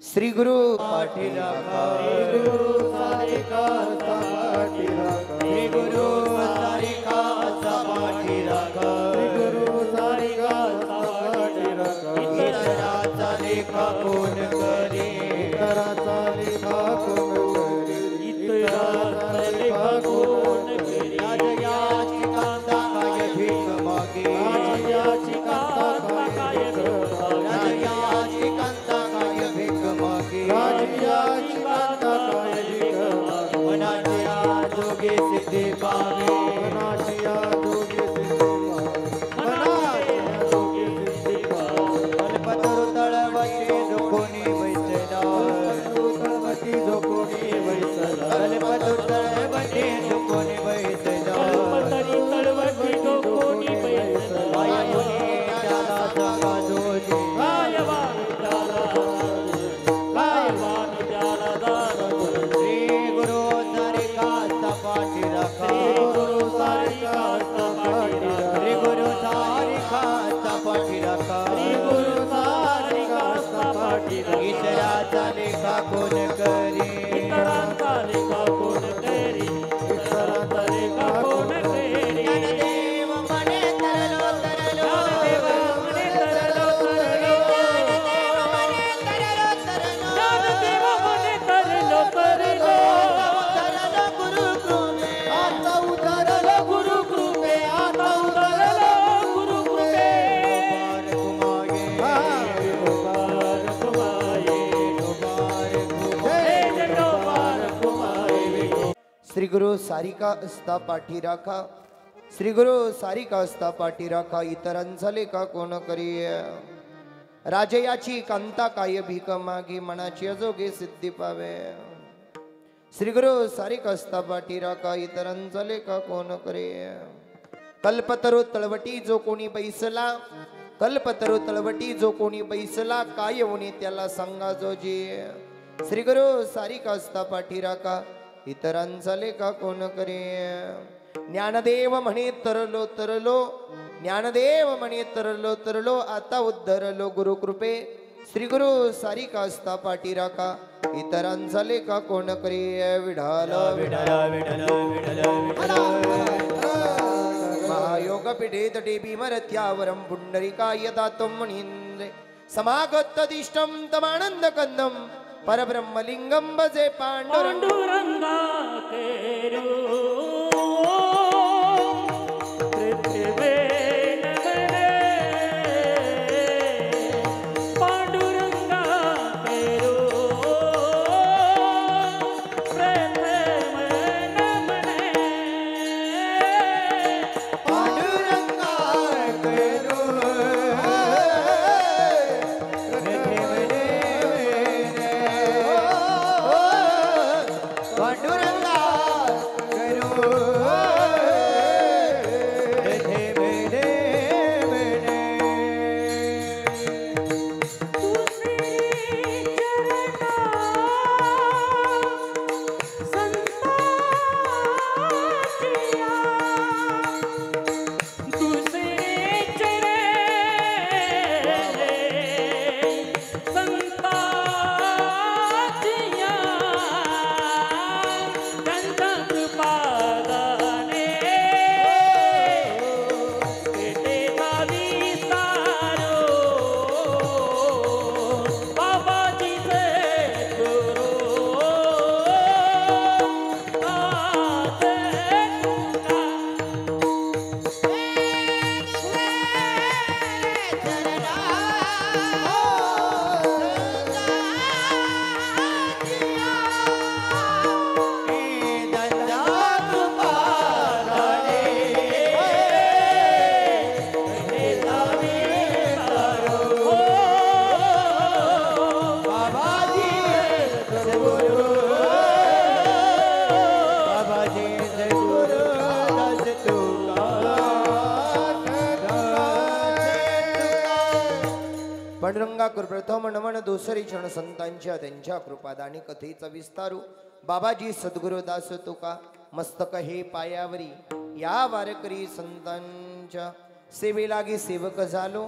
श्री गुरु पाठी राखा, श्री गुरु सारिका पाठी राखा, श्री गुरु सारिका पाठी राखा, श्री गुरु सारिका पाठी राखा। इतराचा लेखा कोण करी, इतराचा लेखा कोण करी, इतराचा लेखा कोण करी। राजयाची कांता काय भीक मागे, राजयाची कांता काय भीक मागे, राजयाची कांता काय भीक मागे, राजयाची कांता काय भीक मागे। मनाच्या जोगे सिद्धे पावे, श्री गुरु सारिका असता पाठी राखा, श्री गुरु सारिका असता पाठी राखा, इतरांचा लेखा कोण करी. राजयाची कांता काय भीक मागे, मनाची अजोगे सिद्धी पावे. श्री गुरु सारिका असता पाठी राखा, इतरांचा लेखा कोण करे. कल्पतरू तळवटी जो कोणी बैसला, कल्पतरू तळवटी जो कोणी बैसला, काय होणे त्याला सांगा जोजी. श्री गुरु सारिका असता पाठी राखा, इतरांचा लेखा कोण करे. ज्ञानदेव म्हणे तरलो तरलो, ज्ञानदेव म्हणे तरलो तरलो, आता उद्धरलो गुरु कृपे. श्री गुरु सारिका असता पाठी राखा, इतरांचा लेखा कोण करे. विढाल विढाल विढाल महायोग पीठे तटे भीमरथ्यावरम पुंडरिकाय दातुम मुनींद्रे समागतदिष्टम तमानंद कंदम परब्रह्मलिंगम भजे पांडुरंगा केरो. पांडुरंगाकर प्रथम नमन दुसरी क्षण संतांच्या त्यांच्या कृपादानी कथेचा विस्तारू. बाबाजी सद्गुरुदास तुका मस्तक हे पायावरी, या वारकरी संतांच्या सेवे लागी सेवक झालो,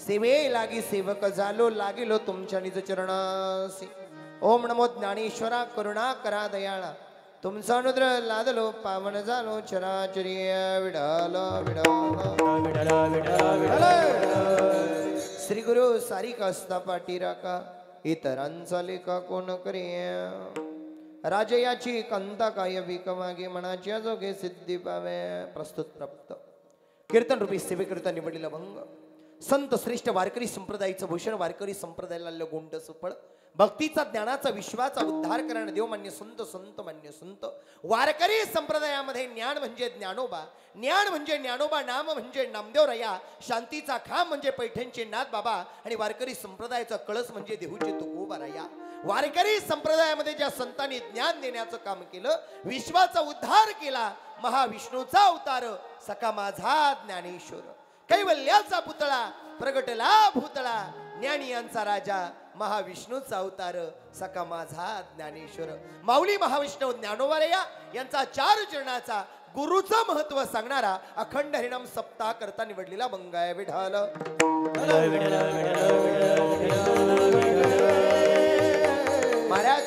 सेवे लागी सेवक झालो, लागेलो तुमच्या निज चरणासी. ओम नमो ज्ञानेश्वरा करुणा करा दयाळा, तुमचा अनुद्र लादलो पावन झालो चराचरी. विडाल विडाल विडाल विडाल विडाल. श्री गुरु सारिका असता पाठी राखा, इतरांचा लेखा कोण करे. राजयाची कांता काय भीक मागे, मनाची अजोगे सिद्धी पावे. प्रस्तुत प्राप्त कीर्तन रूपी सेवेकरिता निवडलेला भंग. संत श्रेष्ठ वारकरी संप्रदायाचं भूषण, वारकरी संप्रदायाला गोंड सुफळ, भक्तीचा ज्ञानाचा विश्वाचा उद्धार करणारे देवमान्य संत, संत मान्य संत. वारकरी संप्रदायामध्ये ज्ञान म्हणजे ज्ञानोबा, ज्ञान म्हणजे ज्ञानोबा, नाम म्हणजे नामदेव रया, शांतीचा खांब म्हणजे पैठणचे नाथ बाबा, आणि वारकरी संप्रदायाचा कळस म्हणजे देहूचे तुकोबा राया. वारकरी संप्रदायामध्ये ज्या संतांनी ज्ञान देण्याचं काम केलं, विश्वाचा उद्धार केला, महाविष्णूचा अवतार सखा माझा ज्ञानेश्वर. कैवल्याचा पुतळा प्रगटला भूतळा, ज्ञानी यांचा राजा महाविष्णूचा अवतार सखा माझा ज्ञानेश्वर. माऊली महाविष्णू ज्ञानोबारया यांचा चार चरणाचा गुरुचं महत्व सांगणारा अखंड हरिनाम सप्ताह करता निवडलेला बंगाय. विठाल महाराज,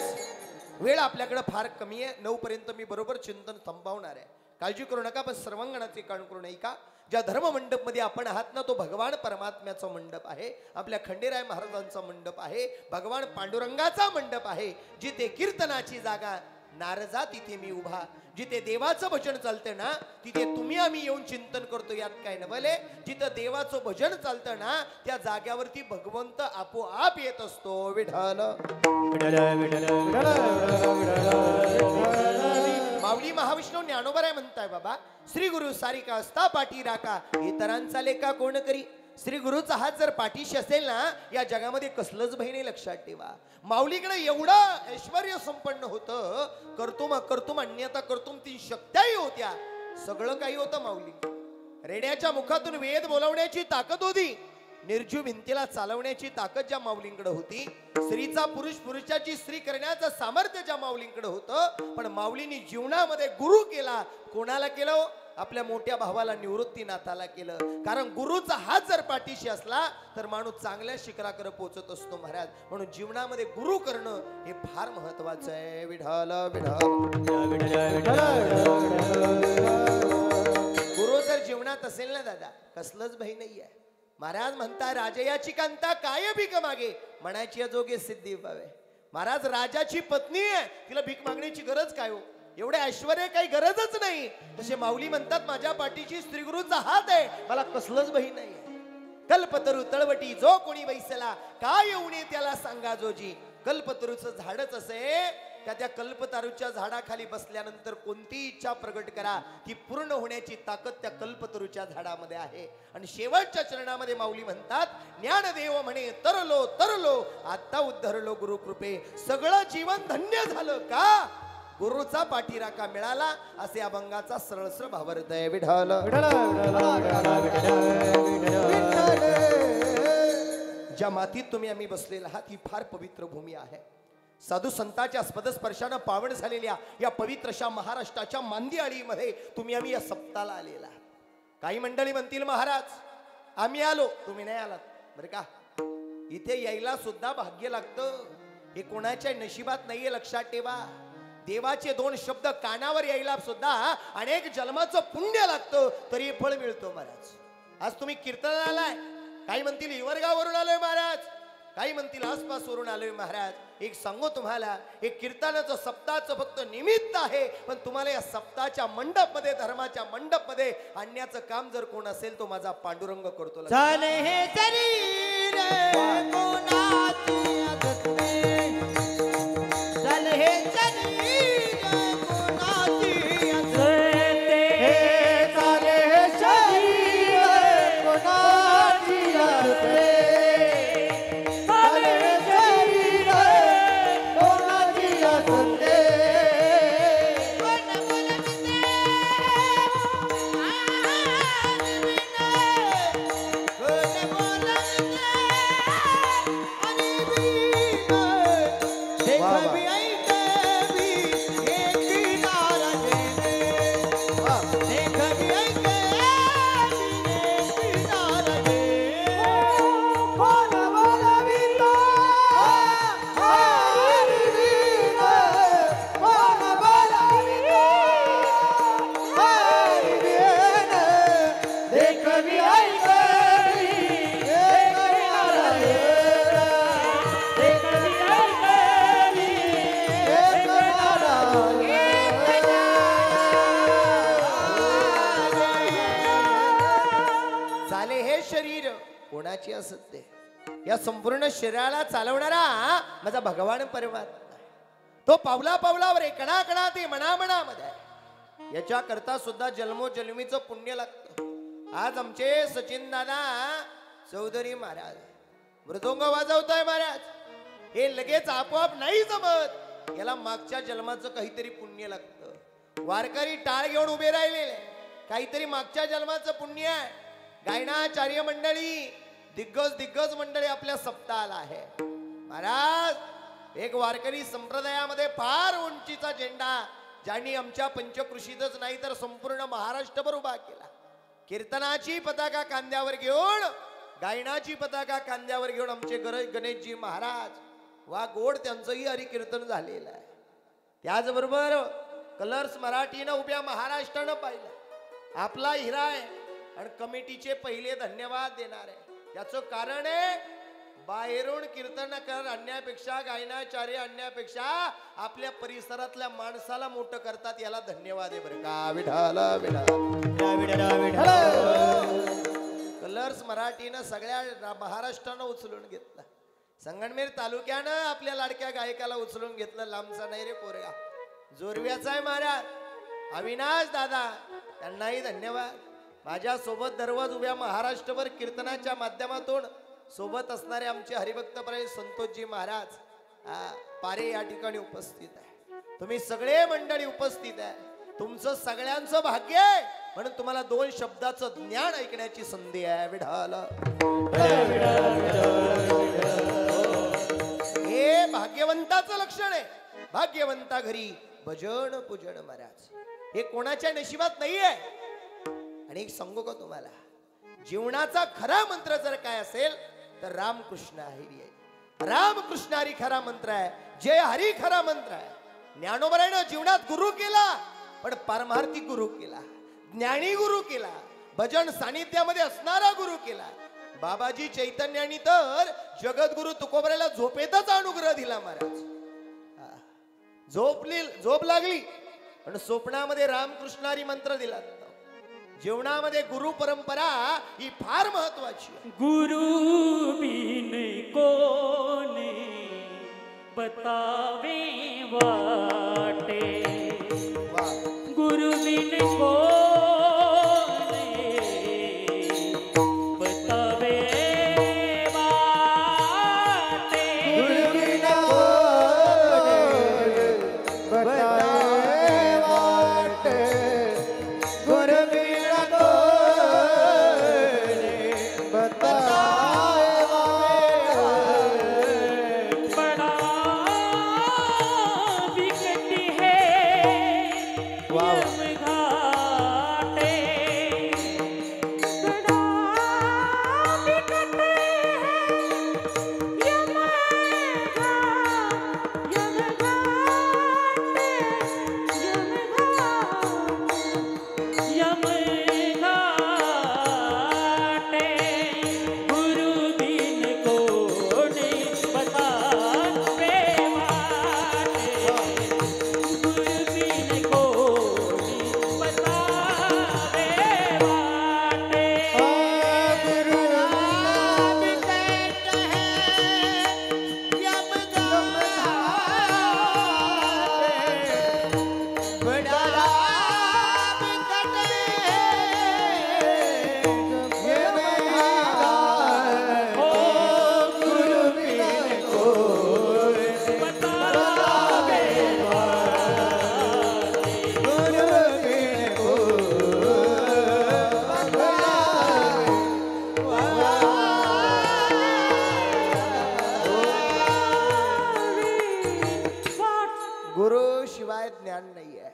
वेळ आपल्याकडे फार कमी आहे. 9 पर्यंत मी बरोबर चिंतन थांबवणार आहे. काळजी करू नका, पण सर्वांगणाचे कान करू नये का. ज्या धर्म मंडप मध्ये आपण आहात ना, तो भगवान परमात्म्याचा मंडप आहे, आपल्या खंडेराय महाराजांचा मंडप आहे, भगवान पांडुरंगाचा मंडप आहे. जिथे कीर्तनाची जागा नारजा तिथे मी उभा, जिथे देवाचं भजन चालतं ना तिथे तुम्ही आम्ही येऊन चिंतन करतो, यात काय नवले. जिथं देवाचं भजन चालतं ना त्या जाग्यावरती भगवंत आपोआप येत असतो. विठाल माऊली महाविष्णू ज्ञानोबराय म्हणताय बाबा, श्री गुरु सारिका असता पाठी राखा, इतरांचा लेखा कोण करी. श्री गुरुचा हात जर पाठीशी असेल ना, या जगामध्ये कसलंच भय नाही, लक्षात ठेवा. माऊलीकडे एवढं ऐश्वर्य संपन्न होतं, कर्तुम अन्यथा कर्तुम 3 शक्त्याही होत्या. सगळं काही होतं माऊली. रेड्याच्या मुखातून वेद बोलवण्याची ताकद होती, निर्जीव भिंतीला चालवण्याची ताकद ज्या माऊलींकडे होती, स्त्रीचा पुरुष, पुरुषाची स्त्री करण्याचं सामर्थ्य ज्या माऊलींकडे होतं. पण माऊलींनी जीवनामध्ये गुरु केला. कोणाला केलं? आपल्या मोठ्या भावाला, निवृत्तीनाथाला केलं. कारण गुरुचा हात जर पाठीशी असला तर माणूस चांगल्या शिखराकडे पोहोचत असतो महाराज. म्हणून जीवनामध्ये गुरु करणं हे फार महत्वाचं आहे. विठ्ठल गुरु जर जीवनात असेल ना दादा, कसलंच भय नाहीये. महाराज म्हणता, राजयाची कांता काय भीक मागे, म्हणायची जोगे सिद्धी पावे. महाराज राजाची पत्नी आहे, तिला भीक मागण्याची गरज काय हो? एवढे ऐश्वर्य काही गरजच नाही. तसे माऊली म्हणतात, माझ्या पाठीशी श्री गुरुचा हात आहे, मला कसलंच भय नाही. कल्पतरू तळवटी जो कोणी बैसला, काय येऊने त्याला सांगा जोजी. कल्पतरूचं झाडच असे का त्या कल्पतरूच्या झाडाखाली बसल्यानंतर कोणती इच्छा प्रगट करा, ती पूर्ण होण्याची ताकद त्या कल्पतरूच्या झाडामध्ये आहे. आणि शेवटच्या चरणामध्ये माऊली म्हणतात, ज्ञानदेव म्हणे तरलो तरलो, आता उद्धरलो गुरु कृपे. सगळं जीवन धन्य झालं का? गुरुचा पाठीराखा मिळाला, असे अभंगाचा सरळ भावार्थ आहे. विठ्ठल ज्या मातीत तुम्ही आम्ही बसलेला आहात, ही फार पवित्र भूमी आहे. साधू संतांच्या स्पर्शानं पावन झालेल्या या पवित्रशा महाराष्ट्राच्या मांदियाळीमध्ये तुम्ही आम्ही या सप्ताला आलेला. काही मंडळी म्हणतील, महाराज आम्ही आलो, तुम्ही नाही आलात. बरं का, इथे यायला सुद्धा भाग्य लागतं. हे कोणाच्या नशिबात नाहीये, लक्षात ठेवा. देवाचे 2 शब्द कानावर यायला सुद्धा अनेक जन्माचं पुण्य लागतं, तरी फळ मिळतो महाराज. आज तुम्ही कीर्तनाला आलाय, काही म्हणतील हिवरगावरून आलोय महाराज, काही म्हणतील आसपासवरून आलोय महाराज. एक सांगू तुम्हाला, एक कीर्तनाचं सप्ताहाचं फक्त निमित्त आहे, पण तुम्हाला या सप्ताहाच्या मंडपमध्ये, धर्माच्या मंडपमध्ये आणण्याचं काम जर कोण असेल, तो माझा पांडुरंग करतो. कोणाची असत ते, या संपूर्ण शरीराला चालवणारा माझा भगवान परमात्मा. तो पावला पावलावर आहे, कणा कणा ते मना मनामध्ये. याच्या करता सुद्धा जन्मोजन्मीचं पुण्य लागतं. आज आमचे सचिन दादा चौधरी महाराज मृदुंग वाजवतोय महाराज, हे लगेच आपोआप नाही जमत, याला मागच्या जन्माचं काहीतरी पुण्य लागतं. वारकरी टाळ घेऊन उभे राहिलेले, काहीतरी मागच्या जन्माचं पुण्य आहे. गायनाचार्य मंडळी, दिग्गज मंडळी आपल्या सप्ताहाला आहे. महाराज, एक वारकरी संप्रदायामध्ये फार उंचीचा झेंडा ज्यांनी आमच्या पंचकृषीतच नाही तर संपूर्ण महाराष्ट्रभर उभा केला. कीर्तनाची पताका कांद्यावर घेऊन, गायनाची पताका कांद्यावर घेऊन आमचे गणेशजी महाराज, वा गोड त्यांचंही हरिकीर्तन झालेलं आहे. त्याचबरोबर कलर्स मराठीनं उभ्या महाराष्ट्रानं पाहिलं, आपला हिरा आहे. आणि कमिटीचे पहिले धन्यवाद देणार आहे. याचं कारण आहे, बाहेरून कीर्तनकार आणण्यापेक्षा, गायनाचार्य आणण्यापेक्षा आपल्या परिसरातल्या माणसाला मोठं करतात, याला धन्यवाद आहे बरं का. कलर्स मराठीनं सगळ्या महाराष्ट्रानं उचलून घेतलं. संगमनेर तालुक्यानं आपल्या लाडक्या गायकाला उचलून घेतलं. लांबचा नाही रे पोरगा, जोरव्याचा आहे महाराज. अविनाश दादा त्यांनाही धन्यवाद. माझ्या सोबत दररोज उभ्या महाराष्ट्रभर कीर्तनाच्या माध्यमातून सोबत असणारे आमचे हरिभक्तपरायण संतोषजी महाराज पारे या ठिकाणी उपस्थित आहे. तुम्ही सगळे मंडळी उपस्थित आहे. तुमचं सगळ्यांचं भाग्य आहे म्हणून तुम्हाला 2 शब्दाचं ज्ञान ऐकण्याची संधी आहे. विठाल हे भाग्यवंताचं लक्षण आहे. भाग्यवंता घरी भजन पूजन महाराज हे कोणाच्या नशिबात नाहीये. आणि एक सांगू का तुम्हाला, जीवनाचा खरा मंत्र जर काय असेल तर रामकृष्ण हरी आहे. रामकृष्ण हरी खरा मंत्र आहे. जय हरी खरा मंत्र आहे. ज्ञानोबरानं जीवनात गुरु केला पण पारमार्थिक गुरु केला, ज्ञानी गुरु केला, भजन सानिध्यामध्ये असणारा गुरु केला. बाबाजी चैतन्यानी तर जगद्गुरु तुकोबराला झोपेतच अनुग्रह दिला महाराज. झोप लागली पण स्वप्नामध्ये रामकृष्णारी मंत्र दिला. जीवनामध्ये गुरु परंपरा ही फार महत्वाची आहे. गुरु बिन कोने बतावे वाटे, गुरु बिन कोने बतावे वाटे, गुरु बिन कोने बतावे वाटे, गुरु बिन कोने बतावे वाटे. बड़ा विकट है यम घाटे, बड़ा विकट है यम घाटे, यम घाटे, यम घाटे. गुरु बिन कोने बतावे वाटे, गुरु बिन कोने बतावे वाटे. गुरु राम कहते हैं यम घाटे, बड़ा राम कहते हैं यम घाटे. ओ गुरु बिन कोने बतावे वाटे, गुरु बिन गुरु शिवाय ज्ञान नाहीये.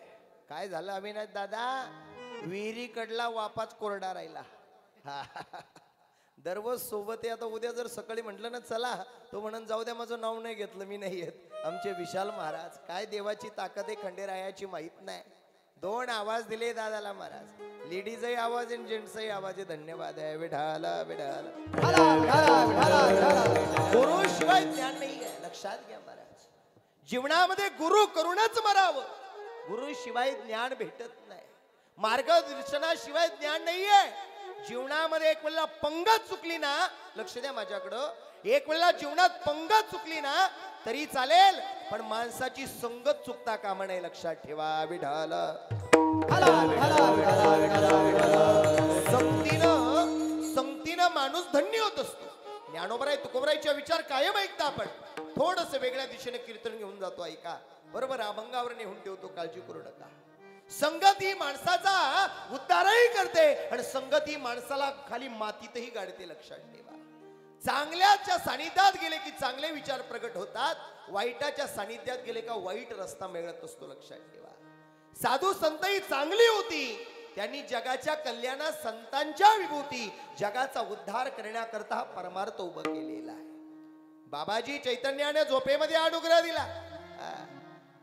काय झालं अविनाश दादा, विहिरीकडला वापाच कोरडा राहिला. दररोज सोबत आहे. आता उद्या जर सकाळी म्हटलं ना चला, तो म्हणून जाऊ द्या माझं नाव नाही घेतलं, मी नाही येत. आमचे विशाल महाराज, काय देवाची ताकद आहे खंडेरायाची माहित नाही. 2 आवाज दिले दादाला महाराज. लेडीजही आवाज आहे जेंट्सही आवाज आहे. धन्यवाद आहे. विठाला विठाला. गुरु शिवाय ज्ञान नाही आहे. लक्षात घ्या महाराज, जीवनामध्ये गुरु करूनच मरावं. गुरु शिवाय ज्ञान भेटत नाही. मार्गदर्शनाशिवाय ज्ञान नाहीये. जीवनामध्ये एक वेळेला पंगत चुकली ना, लक्ष द्या माझ्याकडं, एक वेळेला जीवनात पंगत चुकली ना तरी चालेल पण माणसाची संगत चुकता कामा नये. लक्षात ठेवा. विठाल संगतीनं माणूस धन्य होत असतो. ज्ञानोबराय तुकोबरायचे विचार कायम ऐकता आपण. थोडस वेगळ्या दिशेने कीर्तन घेऊन जातो. ऐका बरोबर, अभंगावर नेऊन ठेवतो, काळजी करू नका. संगत ही माणसाचा उद्धारही करते आणि संगत ही माणसाला खाली मातीतही गाडते. लक्षात ठेवा. चांगल्याच्या सानिध्यात गेले की चांगले विचार प्रगट होतात, वाईटाच्या सानिध्यात गेले का वाईट रस्ता मिळत असतो. लक्षात ठेवा. साधू संत ही चांगली होती, त्यांनी जगाच्या कल्याणात संतांच्या विभूती जगाचा उद्धार करण्याकरता हा परमार्थ उभा केलेला आहे. बाबाजी चैतन्याने झोपेमध्ये अनुग्रह दिला.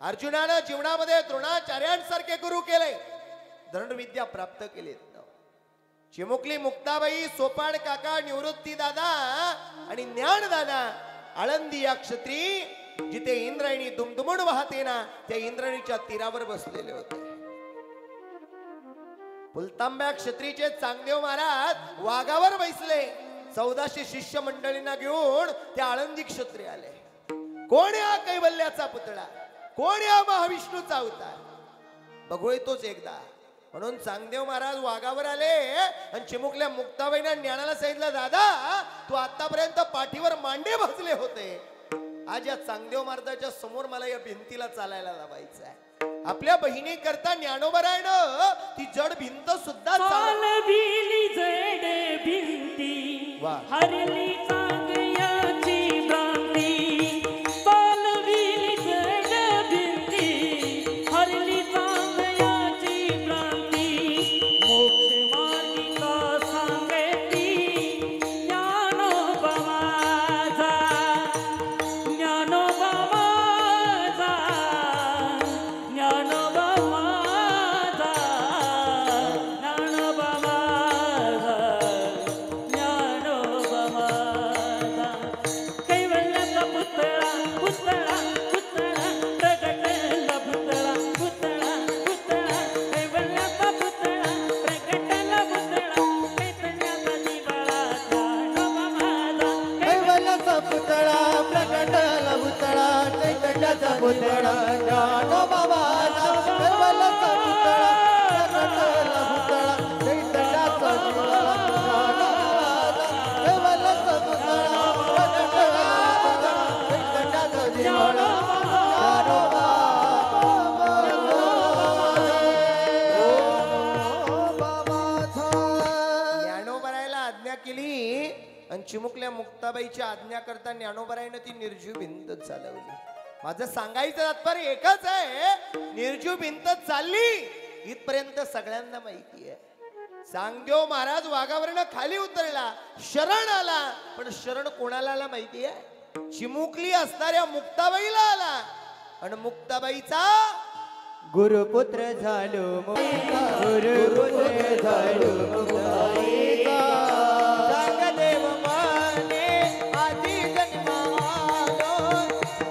अर्जुनानं जीवनामध्ये द्रोणाचार्यांसारखे गुरु केले, धनुर्विद्या प्राप्त केले. चिमुकली मुक्ताबाई, सोपान काका, निवृत्ती दादा आणि ज्ञान दादा आळंदी या क्षत्री जिथे इंद्रायणी दुमदुमून वाहते ना, त्या इंद्रायणीच्या तीरावर बसलेले होते. पुलतांब्या क्षत्रीचे चांगदेव महाराज वाघावर बसले. 1400 शिष्य मंडळींना घेऊन त्या आळंदी क्षत्री आले. कोण हा कैवल्याचा पुतळा, कोण हा महाविष्णूचा अवतार. बघू येतोच एकदा. म्हणून चांगदेव महाराज वाघावर आले आणि चिमुकल्या मुक्ताबाईंना ज्ञानाला सांगितलं, दादा तू आतापर्यंत पाठीवर मांडे भाजले होते, आज या चांगदेव महाराजाच्या समोर मला या भिंतीला चालायला लावायचं आहे. आपल्या बहिणी करता ज्ञानोबरायनं ती जड भिंत सुद्धा चालविली जड भिंती वा. हरली चांगयाची भ्रांती, चालविली जड भिंती हरली चांगयाची भ्रांती, मोक्ष मार्गिका सांगती ज्ञानोबा माझा, ज्ञानोबा माझा, ज्ञानोबा माझा, ज्ञानोबा माझा, ज्ञानोबा माझा. कैवल्याचा पुतळा पुतळा पुतळा प्रगटला पुतळा पुतळा पुतळा, कैवल्याचा पुतळा प्रगटला पुतळा, चैतन्याचा दिवाळा ज्ञानोबा माझा. कैवल्याचा पुतळा प्रगटला पुतळा, चैतन्याचा पुतळा ज्ञानोबा माझा. कैवल्याचा पुतळा प्रगटला पुतळा, चैतन्याचा दिवाळा ज्ञानोबा माझा. कैवल्याचा पुतळा प्रगटला पुतळा, चैतन्याचा दिवाळा ज्ञानोबा माझा. ज्ञानोबरायला आज्ञा केली आणि चिमुकल्या मुक्ताबाईची आज्ञा करता ज्ञानोबरायनं ती निर्जीव भिंत चालवली. माझं सांगायचं तात्पर्य एकच आहे, निर्जीव भिंत चालली इथपर्यंत सगळ्यांना माहिती आहे. चांगदेव महाराज वाघावरनं खाली उतरला, शरण आला, पण शरण कोणाला आला माहिती आहे? चिमुकली असणाऱ्या मुक्ताबाईला आला. आणि मुक्ताबाईचा गुरुपुत्र झालो मुक्ता, गुरुपुत्र झालो मुक्ताईचा. चांगदेव माने आधी जन्मालो,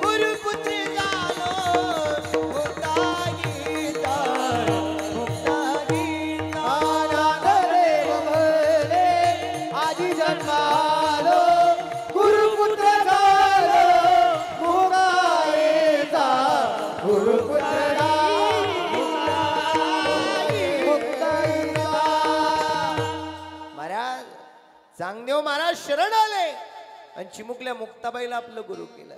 गुरुपुत्र झालो मुक्ताईचा, मुक्ताईचा. चांगदेव माने आधी जन्मालो, गुरुपुत्र झालो मुक्ताईचा, गुरुपुत्र महाराज चांगदेव महाराज शरण आले आणि चिमुकल्या मुक्ताबाईला आपलं गुरु केलं.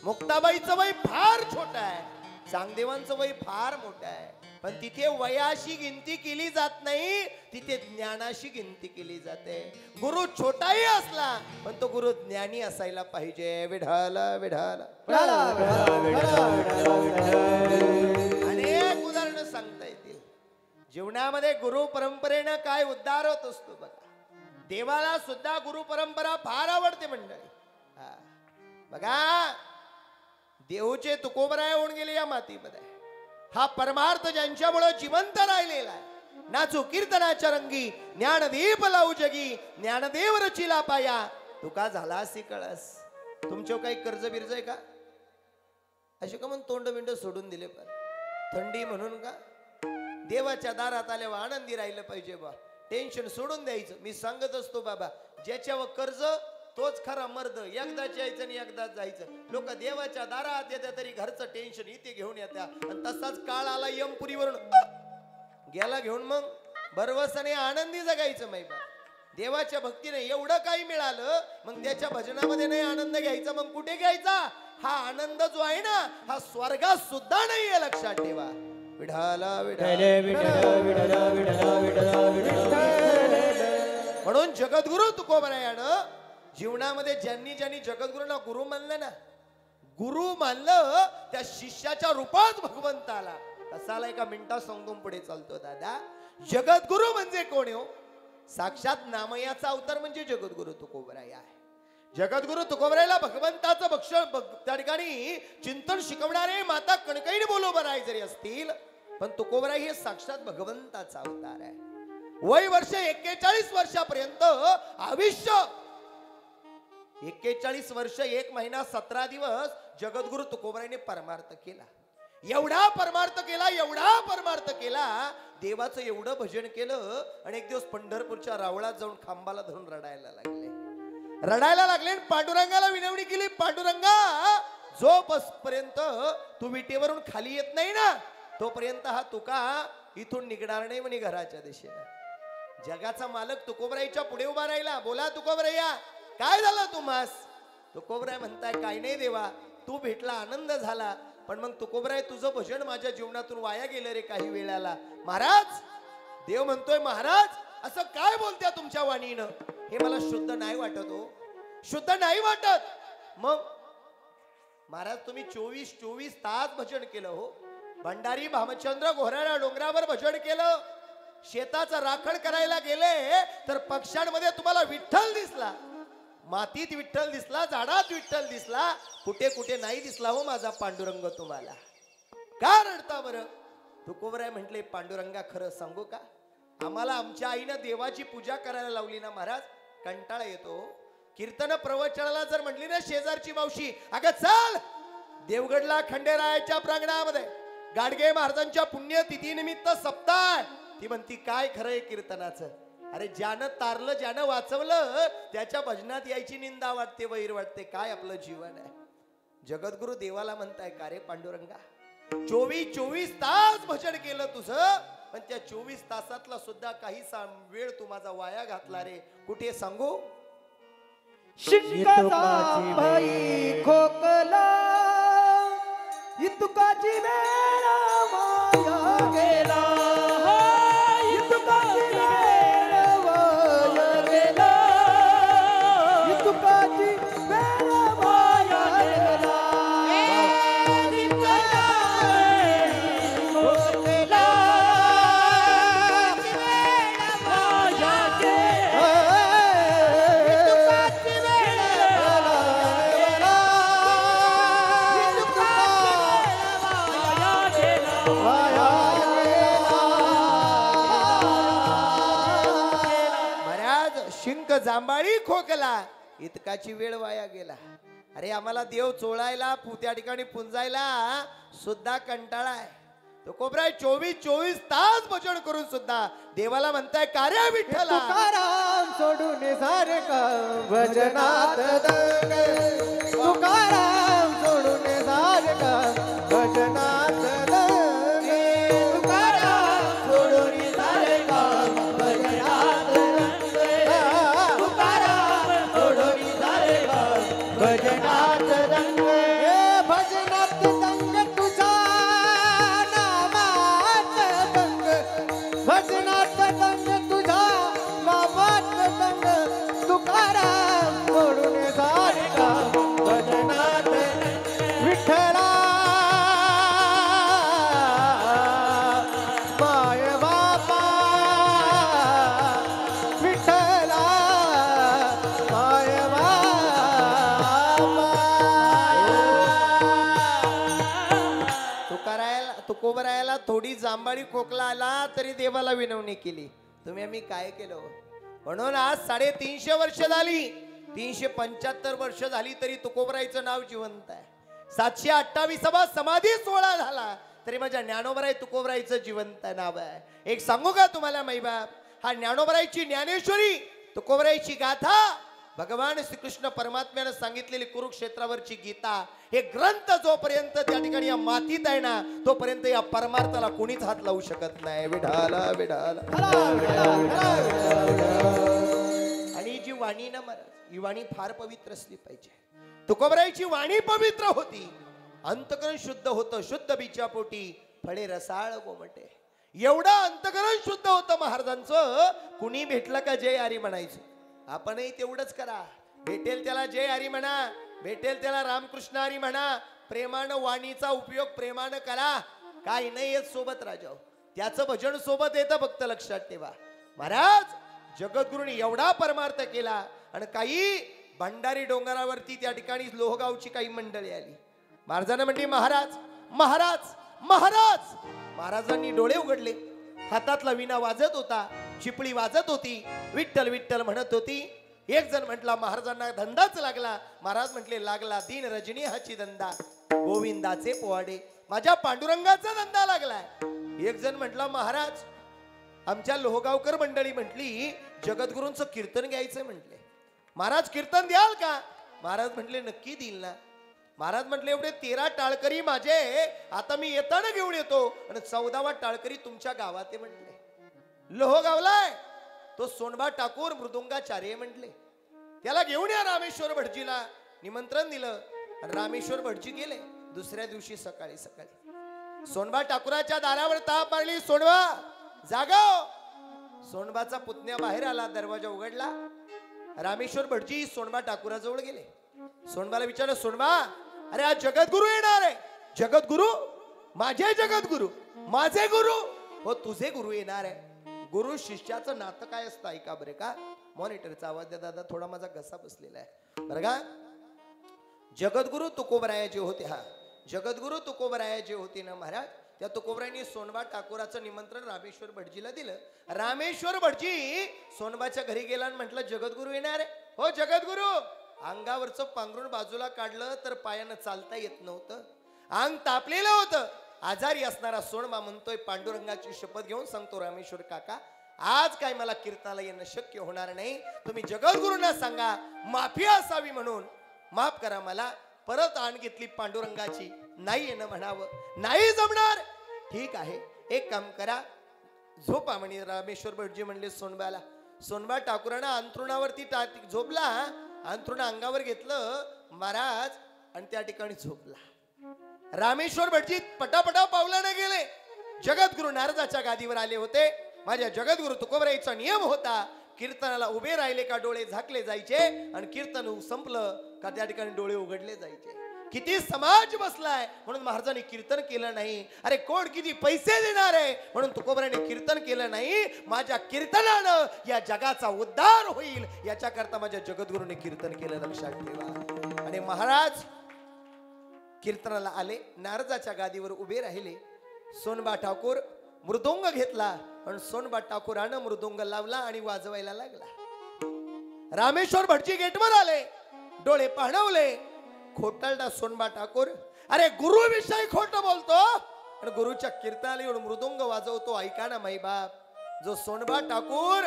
मुक्ताबाईचं वय फार छोट आहे, चांगदेवांचं वय फार मोठं आहे, पण तिथे वयाशी गिनती केली जात नाही, तिथे ज्ञानाशी गिनती केली जाते. गुरु छोटाही असला पण तो गुरु ज्ञानी असायला पाहिजे. विढाल विढाल अनेक उदाहरणं सांगता येतील. जीवनामध्ये गुरु परंपरेनं काय उद्धार होत असतो बघा. देवाला सुद्धा गुरु परंपरा फार आवडते मंडळी. हा. बघा देऊचे तुकोबराय होऊन गेले या मातीमध्ये. हा परमार्थ ज्यांच्यामुळे जिवंत राहिलेला आहे. नाचू कीर्तनाच्या रंगी, ज्ञानदीप लावू जगी, ज्ञानदेव रचिला पाया, तुका झाला असे कळस. तुमच्यावर काही कर्ज बिर्ज आहे का? असे का म्हणून तोंड बिंड सोडून दिले पण थंडी म्हणून का? देवाच्या दारात आल्यावर आनंदी राहिलं पाहिजे बा. टेन्शन सोडून द्यायचं. मी सांगत असतो बाबा, ज्याच्यावर कर्ज तोच खरा मर्द. एकदाच यायचं आणि एकदाच जायचं. लोक देवाच्या दारात येत्या तरी घरचं टेन्शन इथे घेऊन येत्या. आणि तसाच काळ आला यमपुरीवरून गेला घेऊन, मग बरवसाने आनंदी जगायचं माहिती. देवाच्या भक्तीने एवढं काही मिळालं, मग त्याच्या भजनामध्ये नाही आनंद घ्यायचा, मग कुठे घ्यायचा? हा आनंद जो आहे ना, हा स्वर्गात सुद्धा नाहीये, लक्षात ठेवा. विढाला म्हणून जगद्गुरु तुकोबरायानं जीवनामध्ये ज्यांनी ज्यांनी जगद्गुरूंना गुरु मानलं ना, गुरु मानलं, त्या शिष्याच्या रूपात भगवंत आला. कसाला एका मिनिटात सांगून पुढे चालतो दादा. जगद्गुरु म्हणजे कोण हो? साक्षात नामयाचा अवतार म्हणजे जगद्गुरु तुकोबराय आहे. जगद्गुरु तुकोबरायला भगवंताचं बक्ष त्या ठिकाणी चिंतन शिकवणारे माता कणकईने बोलोबराय जरी असतील, पण तुकोबराय हे साक्षात भगवंताचा अवतार आहे. वय वर्ष 41 वर्षापर्यंत आयुष्य 41 वर्ष 1 महिना 17 दिवस जगद्गुरु तुकोबरायने परमार्थ केला. एवढा परमार्थ केला, एवढा परमार्थ केला, देवाचं एवढं भजन केलं. आणि एक दिवस पंढरपूरच्या रावळात जाऊन खांबाला धरून रडायला लागले. पांडुरंगाला विनवणी केली, पांडुरंगा जोपर्यंत तू विटेवरून खाली येत नाही ना, तोपर्यंत हा तुका इथून निघणार नाही म्हणे घराच्या दिशेला. जगाचा मालक तुकोबराईच्या पुढे उभा राहिला. बोला तुकोबराया, काय झालं तुम्हास? तुकोबराय म्हणताय, काय नाही देवा, तू भेटला आनंद झाला, पण मग तुकोबराय तुझं भजन माझ्या जीवनातून वाया गेलं रे काही वेळाला. महाराज, देव म्हणतोय, महाराज असं काय बोलत्या तुमच्या वाणीनं? हे मला शुद्ध नाही वाटत हो, शुद्ध नाही वाटत. मग महाराज तुम्ही 24 तास भजन केलं हो. भंडारी भामचंद्र घोराळ्या डोंगरावर भजन केलं. शेताचं राखण करायला गेले तर पक्ष्यांमध्ये तुम्हाला विठ्ठल दिसला, मातीत विठ्ठल दिसला, झाडात विठ्ठल दिसला, कुठे कुठे नाही दिसला हो माझा पांडुरंग तुम्हाला. का रडता बरं? तुकोबराय म्हटले, पांडुरंगा खरं सांगू का, आम्हाला आमच्या आईनं देवाची पूजा करायला लावली ना महाराज, कंटाळा येतो. कीर्तन प्रवचनाला जर म्हटली ना शेजारची मावशी, अगं चल देवगडला खंडेरायाच्या प्रांगणामध्ये गाडगे महाराजांच्या पुण्यतिथीनिमित्त सप्ताह, ती म्हणती काय खरंय कीर्तनाचं. अरे ज्यानं तारलं, ज्यानं वाचवलं, त्याच्या भजनात यायची निंदा वाटते, वैर वाटते. काय आपलं जीवन आहे. जगद्गुरु देवाला म्हणताय, का रे पांडुरंगा, 24 तास भजन केलं तुझं, पण त्या 24 तासातला सुद्धा काही वेळ तू माझा वाया घातला रे. कुठे सांगू? शिंकाचा बाई खोकला, इतुकाची वेळ माया गेला, इतुकाची वेळ वाया गेला, इतुकाची वेळ माया गेला. शिंक जांभाळी खोकला, इतकाची वेळ वाया गेला. अरे आम्हाला देव चोळायला, त्या ठिकाणी पुंजायला सुद्धा कंटाळा आहे. तो कोबराय 24 तास भजन करून सुद्धा देवाला म्हणताय, कार्य विठ्ठला तुकाराम सोडून सारखा भजनात दंग, तुकाराम सोडून सारखा भजनात दंग, तुकाराम सोडून सारखा भजनात दंग, तुकाराम सोडून सारखा भजनात दंग. भजनात दंग तुझा नामात दंग, भजनात दंग तुझा नामात दंग, तुकाराम सोडून सारखा भजनात विठ्ठला माय बापा, विठ्ठला माय तुकोबरायाला थोडी जांभाळी खोकला आला तरी देवाला विनवणी केली. तुम्ही आम्ही काय केलं? म्हणून आज 350 वर्ष झाली, 375 वर्ष झाली तरी तुकोबराईचं नाव जिवंत आहे. 728वा समाधी सोहळा झाला तरी माझ्या ज्ञानोबराई तुकोबराईचं जिवंत नाव आहे. एक सांगू का तुम्हाला मैबाप, हा ज्ञानोबराईची ज्ञानेश्वरी तुकोबराईची गाथा भगवान श्रीकृष्ण परमात्म्याने सांगितलेली कुरुक्षेत्रावरची गीता, हे ग्रंथ जोपर्यंत त्या ठिकाणी या मातीत आहे ना, तोपर्यंत या परमार्थाला कोणीच हात लावू शकत नाही. विठाला विठाला. आणि जी वाणी ना महाराज, ही वाणी फार पवित्र असली पाहिजे. तुकोबराईची वाणी पवित्र होती, अंतकरण शुद्ध होतं, शुद्ध बीच्या पोटी फळे रसाळ गोमटे. एवढं अंतकरण शुद्ध होतं महाराजांचं, कुणी भेटलं का जय हरी म्हणायचं. आपणही तेवढंच करा. भेटेल त्याला जय हरी म्हणा, भेटेल त्याला रामकृष्ण हरी म्हणा. प्रेमानं वाणीचा उपयोग प्रेमानं करा. काही नाही येत सोबत राजाव, त्याचं भजन सोबत येतं, फक्त लक्षात ठेवा. महाराज जगद्गुरूंनी एवढा परमार्थ केला. आणि काही भंडारी डोंगरावरती त्या ठिकाणी लोहगावची काही मंडळी आली. महाराजांना म्हणली, महाराज महाराज महाराज. महाराजांनी डोळे उघडले, हातातला विणा वाजत होता, चिपळी वाजत होती, विठ्ठल विठ्ठल म्हणत होती. एक जण म्हटला, महाराजांना धंदाच लागला. महाराज म्हटले, लागला दिन रजनी हाची धंदा, गोविंदाचे पोवाडे, माझ्या पांडुरंगाचा धंदा लागलाय. एक जण म्हटला, महाराज आमच्या लोहगावकर मंडळी म्हटली जगद्गुरूंचं कीर्तन घ्यायचं म्हटले. महाराज कीर्तन द्याल का? महाराज म्हटले, नक्की देईल ना. महाराज म्हटले एवढे 13 टाळकरी माझे आता मी येताना घेऊन येतो आणि 14वा टाळकरी तुमच्या गावात आहे म्हटले. लोह गावलाय तो सोनबा ठाकूर मृदुंगाचार्य म्हटले. त्याला घेऊन या रामेश्वर भटजीला निमंत्रण दिलं आणि रामेश्वर भटजी गेले. दुसऱ्या दिवशी सकाळी सोनबा ठाकूराच्या दारावर ताप मारली. सोनबा जागाव. सोनबाचा पुतण्या बाहेर आला. दरवाजा उघडला. रामेश्वर भटजी सोनबा ठाकूराजवळ गेले. सोनबाला विचारलं, सोनबा अरे आज जगद्गुरु येणार आहे. जगद्गुरु? माझे जगद्गुरु? माझे गुरु? हो तुझे गुरु येणार आहे. गुरु शिष्याचं नातं काय असतं ऐका बरे का. मॉनिटरचा आवाज द्या दादा, थोडा माझा घसा बसलेला आहे बरं का. जगद्गुरु तुकोबराया जे होते, हा जगद्गुरु तुकोबराया जे होते ना महाराज, त्या तुकोबरायांनी सोनबा ठाकूराचं निमंत्रण रामेश्वर भटजीला दिलं. रामेश्वर भटजी सोनबाच्या घरी गेला आणि म्हटलं जगद्गुरु येणार आहे. हो जगद्गुरु. अंगावरचं पांघरुण बाजूला काढलं तर पायानं चालता येत नव्हतं. अंग तापलेलं होतं. आजारी असणारा सोनबा म्हणतोय पांडुरंगाची शपथ घेऊन सांगतो रामेश्वर काका आज काय मला कीर्तनाला येणं शक्य होणार नाही. तुम्ही जगद्गुरूंना सांगा माफी असावी म्हणून माफ करा मला. परत आण घेतली पांडुरंगाची. नाही येणं म्हणावं. नाही जमणार. ठीक आहे एक काम करा झोपा म्हणे. रामेश्वर भटजी म्हणले सोनबाला. सोनबा ठाकूरांना अंथरुणावरती झोपला. अंथरुण अंगावर घेतलं महाराज आणि त्या ठिकाणी झोपला. रामेश्वर भटजी पटापटा पावलाने गेले. जगद्गुरु नारदाच्या गादीवर आले होते. माझ्या जगद्गुरु तुकोबराईचा नियम होता कीर्तनाला उभे राहिले का डोळे झाकले जायचे आणि कीर्तन संपलं का त्या ठिकाणी डोळे उघडले जायचे. किती समाज बसलाय म्हणून महाराजांनी कीर्तन केलं नाही. अरे कोण किती पैसे देणार आहे म्हणून तुकोबराने कीर्तन केलं नाही. माझ्या कीर्तनानं या जगाचा उद्धार होईल याच्या करता माझ्या जगद्गुरूने कीर्तन केलं. लक्षात ठेवा. आणि महाराज कीर्तनाला आले. नारदाच्या गादीवर उभे राहिले. सोनबा ठाकूर मृदुंग घेतला आणि सोनबा ठाकूरानं मृदुंग लावला आणि वाजवायला लागला. रामेश्वर भटजी गेटवर आले. डोळे पाहणवले. खोटारडा सोनबा ठाकूर. अरे गुरु विषयी खोट बोलतो आणि गुरुच्या कीर्तनाला येऊन मृदुंग वाजवतो. ऐका ना माई बाप. जो सोनबा ठाकूर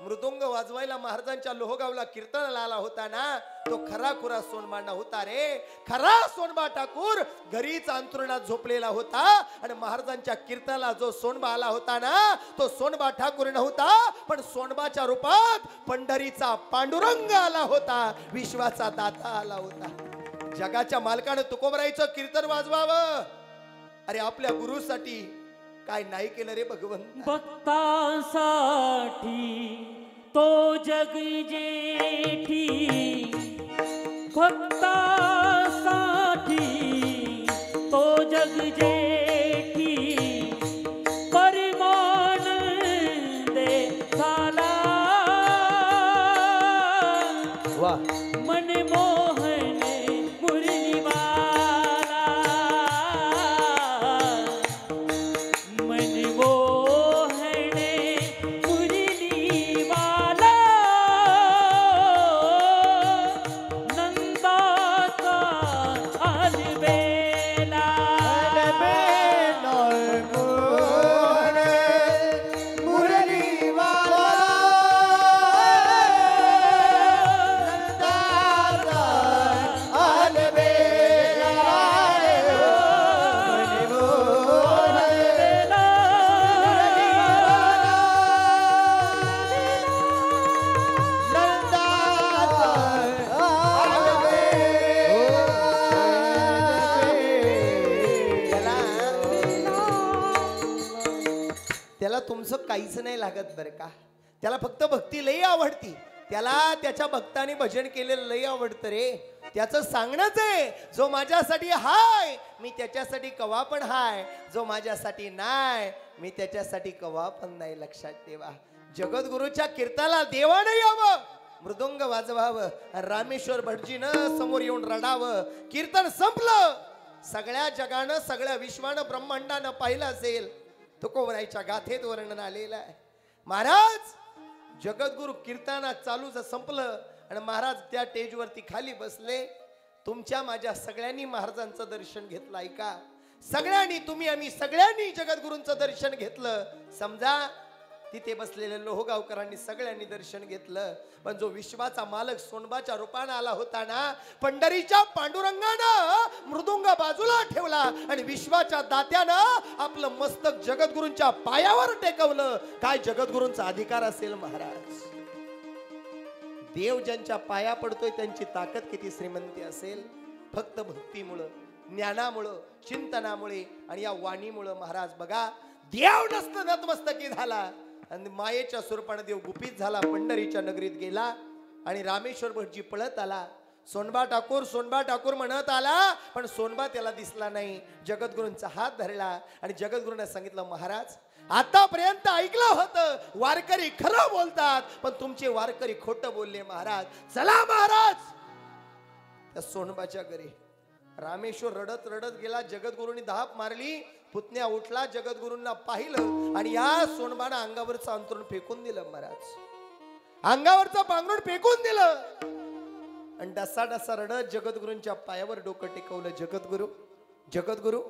मृदुंग वाजवायला महाराजांच्या लोहगावला कीर्तनाला आला होता ना तो खरा खुरा सोनबा नव्हता रे. खरा सोनबा ठाकूर घरीच अंथरुणात झोपलेला होता आणि महाराजांच्या कीर्तनाला जो सोनबा आला होता ना तो सोनबा ठाकूर नव्हता पण सोनबाच्या रूपात पंढरीचा पांडुरंग आला होता. विश्वाचा दाता आला होता. जगाच्या मालकानं तुकोबराईचं कीर्तन वाजवावं. अरे आपल्या गुरुसाठी काय नाही केलं रे भगवंत. भक्तांसाठी तो जग जेठी. भक्तांसाठी तो जग जेठी. परिमाण दे झाला वा. मन मोहने मुरली बाला. मन मोहने मुरली बाला. नंदाचा अलबेला. त्याला तुमचं काहीच नाही लागत बरं का. त्याला फक्त भक्ती लई आवडती. त्याला त्याच्या भक्तांनी भजन केलेलं लई आवडतं रे. त्याचं सांगणंच आहे जो माझ्यासाठी हाय मी त्याच्यासाठी कवा पण हाय. जो माझ्यासाठी नाही मी त्याच्यासाठी कवा पण नाही. लक्षात ठेवा. जगद्गुरूच्या कीर्तनाला देवानं यावं. मृदुंग वाजवावं. रामेश्वर भटजीनं समोर येऊन रडावं. कीर्तन संपलं. सगळ्या जगानं सगळ्या विश्वानं ब्रह्मांडानं पाहिलं असेल तुकोबराईच्या गाथेत वर्णन आलेलं आहे. महाराज जगद्गुरु कीर्तनात चालू संपलं आणि महाराज त्या स्टेजवरती खाली बसले. तुमच्या माझ्या सगळ्यांनी महाराजांचं दर्शन घेतलं. ऐका सगळ्यांनी तुम्ही आम्ही सगळ्यांनी जगद्गुरूंचं दर्शन घेतलं. समजा तिथे बसलेल्या लोहगावकरांनी सगळ्यांनी दर्शन घेतलं. पण जो विश्वाचा मालक सोनबाच्या रूपानं आला होता ना, पंढरीच्या पांडुरंगानं मृदुंग बाजूला ठेवला आणि विश्वाच्या दात्यानं आपलं मस्तक जगद्गुरूंच्या पायावर टेकवलं. काय जगद्गुरूंचा अधिकार असेल महाराज. देव ज्यांच्या पाया पडतोय त्यांची ताकद किती श्रीमंती असेल. फक्त भक्तीमुळं, ज्ञानामुळं, चिंतनामुळे आणि या वाणीमुळं महाराज बघा, देव नसतं नतमस्तकी झाला आणि मायेच्या स्वरूपाने देव गुपित झाला. पंढरीच्या नगरीत गेला आणि रामेश्वर भटजी पळत आला. सोनबा ठाकूर म्हणत आला, पण सोनबा त्याला दिसला नाही. जगद्गुरूंचा हात धरला आणि जगद्गुरूंना सांगितलं, महाराज आतापर्यंत ऐकलं होतं वारकरी खरं बोलतात, पण तुमचे वारकरी खोटं बोलले महाराज. चला महाराज. त्या सोनबाच्या घरी रामेश्वर रडत रडत गेला. जगद्गुरूंनी धाप मारली. पुतण्या उठला, जगद्गुरूंना पाहिलं आणि या सोनबानं अंगावरचं अंतरून फेकून दिलं महाराज. अंगावरचं पांघरूण फेकून दिलं आणि डसा डसा रडत जगद्गुरूंच्या पायावर डोकं टेकवलं. जगद्गुरू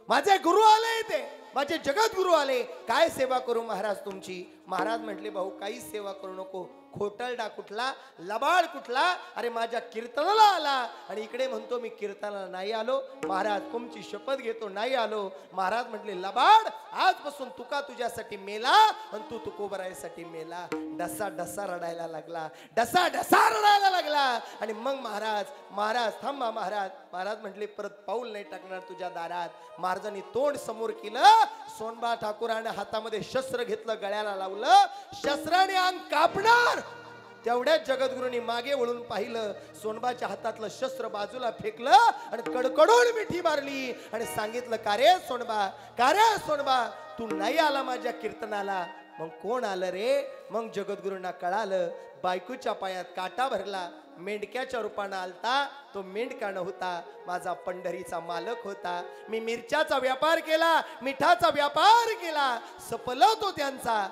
माझे गुरु आले, ते माझे जगद्गुरू आले, काय सेवा करू महाराज तुमची. महाराज म्हटले, भाऊ काहीच सेवा करू नको. खोटलडा कुठला, लबाड कुठला, अरे माझ्या कीर्तनाला आला आणि इकडे म्हणतो मी कीर्तनाला नाही आलो. महाराज तुमची शपथ घेतो नाही आलो. महाराज म्हटले, लबाड आजपासून तुका तुझ्यासाठी मेला आणि तू तुकोबरायसाठी मेला. डसा डसा रडायला लागला, डसा डसा रडायला लागला. आणि मग महाराज थांबा महाराज. महाराज म्हटले, परत पाऊल नाही टाकणार तुझ्या दारात. महाराजांनी तोंड समोर केलं. सोनबा ठाकूराने हातामध्ये शस्त्र घेतलं, गळ्याला लावलं. शस्त्राने अंग कापणार. तेवढ्याच जगद्गुरूंनी मागे वळून पाहिलं. सोनबाच्या हातातलं शस्त्र बाजूला फेकलं आणि कडकडून मिठी मारली आणि सांगितलं, का रे सोनबा तू नाही आला माझ्या कीर्तनाला. मग कोण आलं रे. मग जगद्गुरूंना कळालं, बायकोच्या पायात काटा भरला. मेंढक्याच्या रूपानं आलता, तो मेंढका नव्हता, माझा पंढरीचा मालक होता. मी मिरच्याचा व्यापार केला, मिठाचा व्यापार केला, सपलवतो त्यांचा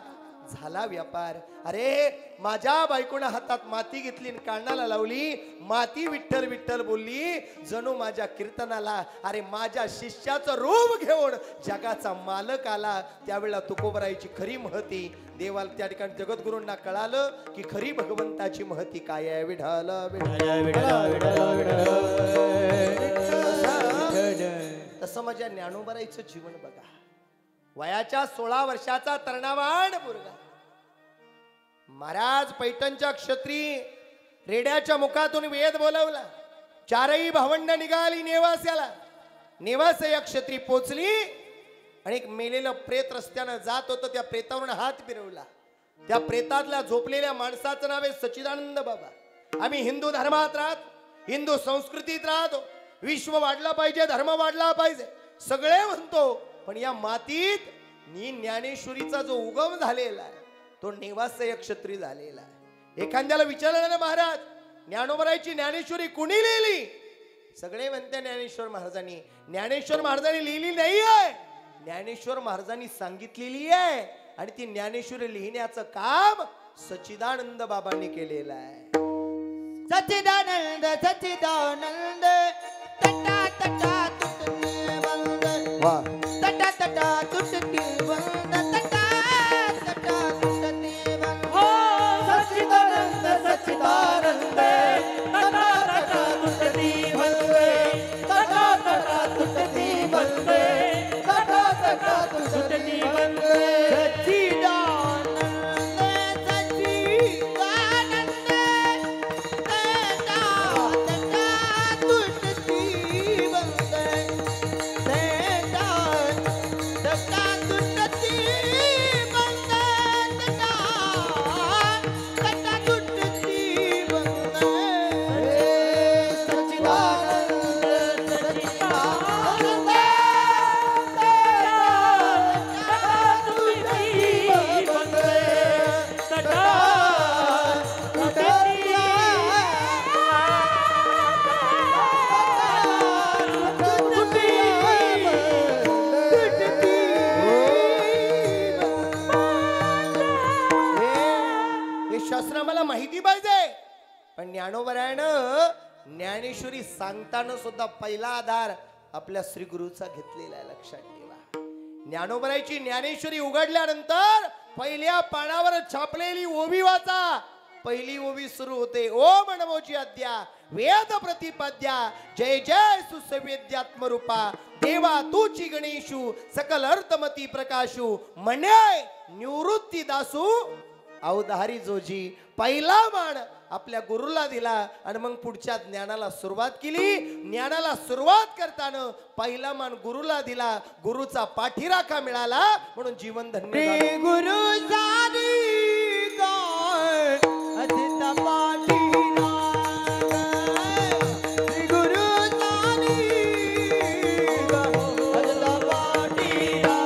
झाला व्यापार. अरे माझ्या बायकोनं हातात माती घेतली आणि कानाला लावली. माती विठ्ठल विठ्ठल बोलली, जणू माझ्या कीर्तनाला अरे माझ्या शिष्याचं रूप घेऊन जगाचा मालक आला. त्यावेळेला तुकोबरायची खरी महती देवाला त्या ठिकाणी जगद्गुरूंना कळालं की खरी भगवंताची महती काय आहे. विठ्ठल तसं माझ्या ज्ञानोबरायचं जीवन बघा. वयाच्या 16 वर्षाचा तरुणावान मुलगा. महाराज पैठणच्या क्षत्री रेड्याच्या मुखातून वेद बोलवला. 4ही भावंड निघाली नेवास्याला. नेवास या क्षत्री पोचली आणि एक मेलेलं प्रेत रस्त्यानं जात होतं. त्या प्रेतावरून हात फिरवला. त्या प्रेतातल्या झोपलेल्या माणसाचं नाव आहे सच्चिदानंद बाबा. आम्ही हिंदू धर्मात राहतो, हिंदू संस्कृतीत राहतो. विश्व वाढला पाहिजे, धर्म वाढला पाहिजे सगळे म्हणतो, पण या मातीत ज्ञानेश्वरीचा जो उगम झालेला आहे तो नेवास्य क्षत्री झालेला आहे. एखाद्याला विचारलं ना, महाराज ज्ञानोबरायची ज्ञानेश्वरी कुणी लिहिली. सगळे म्हणते ज्ञानेश्वर महाराजांनी. ज्ञानेश्वर महाराजांनी लिहिली नाही आहे, ज्ञानेश्वर महाराजांनी सांगितलेली आहे. आणि ती ज्ञानेश्वरी लिहिण्याचं काम सच्चिदानंद बाबांनी केलेलं आहे. सच्चिदानंद सच्चिदानंद तटा तटा तुटते बंद. वाह. तटा तटा तुटते बंद. तटा तटा तुटते बंद. हो सच्चिदानंद सच्चिदानंद तटा तटा तुटते बंद. तटा तटा तुटते बंद. तटा तटा तुटते बंद. सच्चिदानंद सच्चिदानंद तटा तटा तुटते बंद. शास्त्र मला माहिती पाहिजे. पण ज्ञानोबरायानं ज्ञानेश्वरी सांगताना सुद्धा पहिला आधार आपल्या श्री गुरुचा घेतलेला आहे. लक्षात ठेवा. ज्ञानोबरायची ज्ञानेश्वरी उघडल्यानंतर पहिल्या पानावर छापलेली ओवी वाचा. पहिली ओवी सुरू होते, ओम नमोची अद्या वेद प्रतिपाद्या जय जय सुसवेद्यात्मरूपा देवा तूची गणेशू सकल अर्थमती प्रकाशू म्हणे निवृत्ती दासू अवधारी जोजी. पहिला मान आपल्या गुरुला दिला आणि मग पुढच्या ज्ञानाला सुरुवात केली. ज्ञानाला सुरुवात करताना पहिला मान गुरुला दिला, गुरुचा पाठीराखा मिळाला म्हणून जीवन धन्य झालं. गुरु सारी गाय अजित पाटीला श्री गुरु सारी अजित पाटीला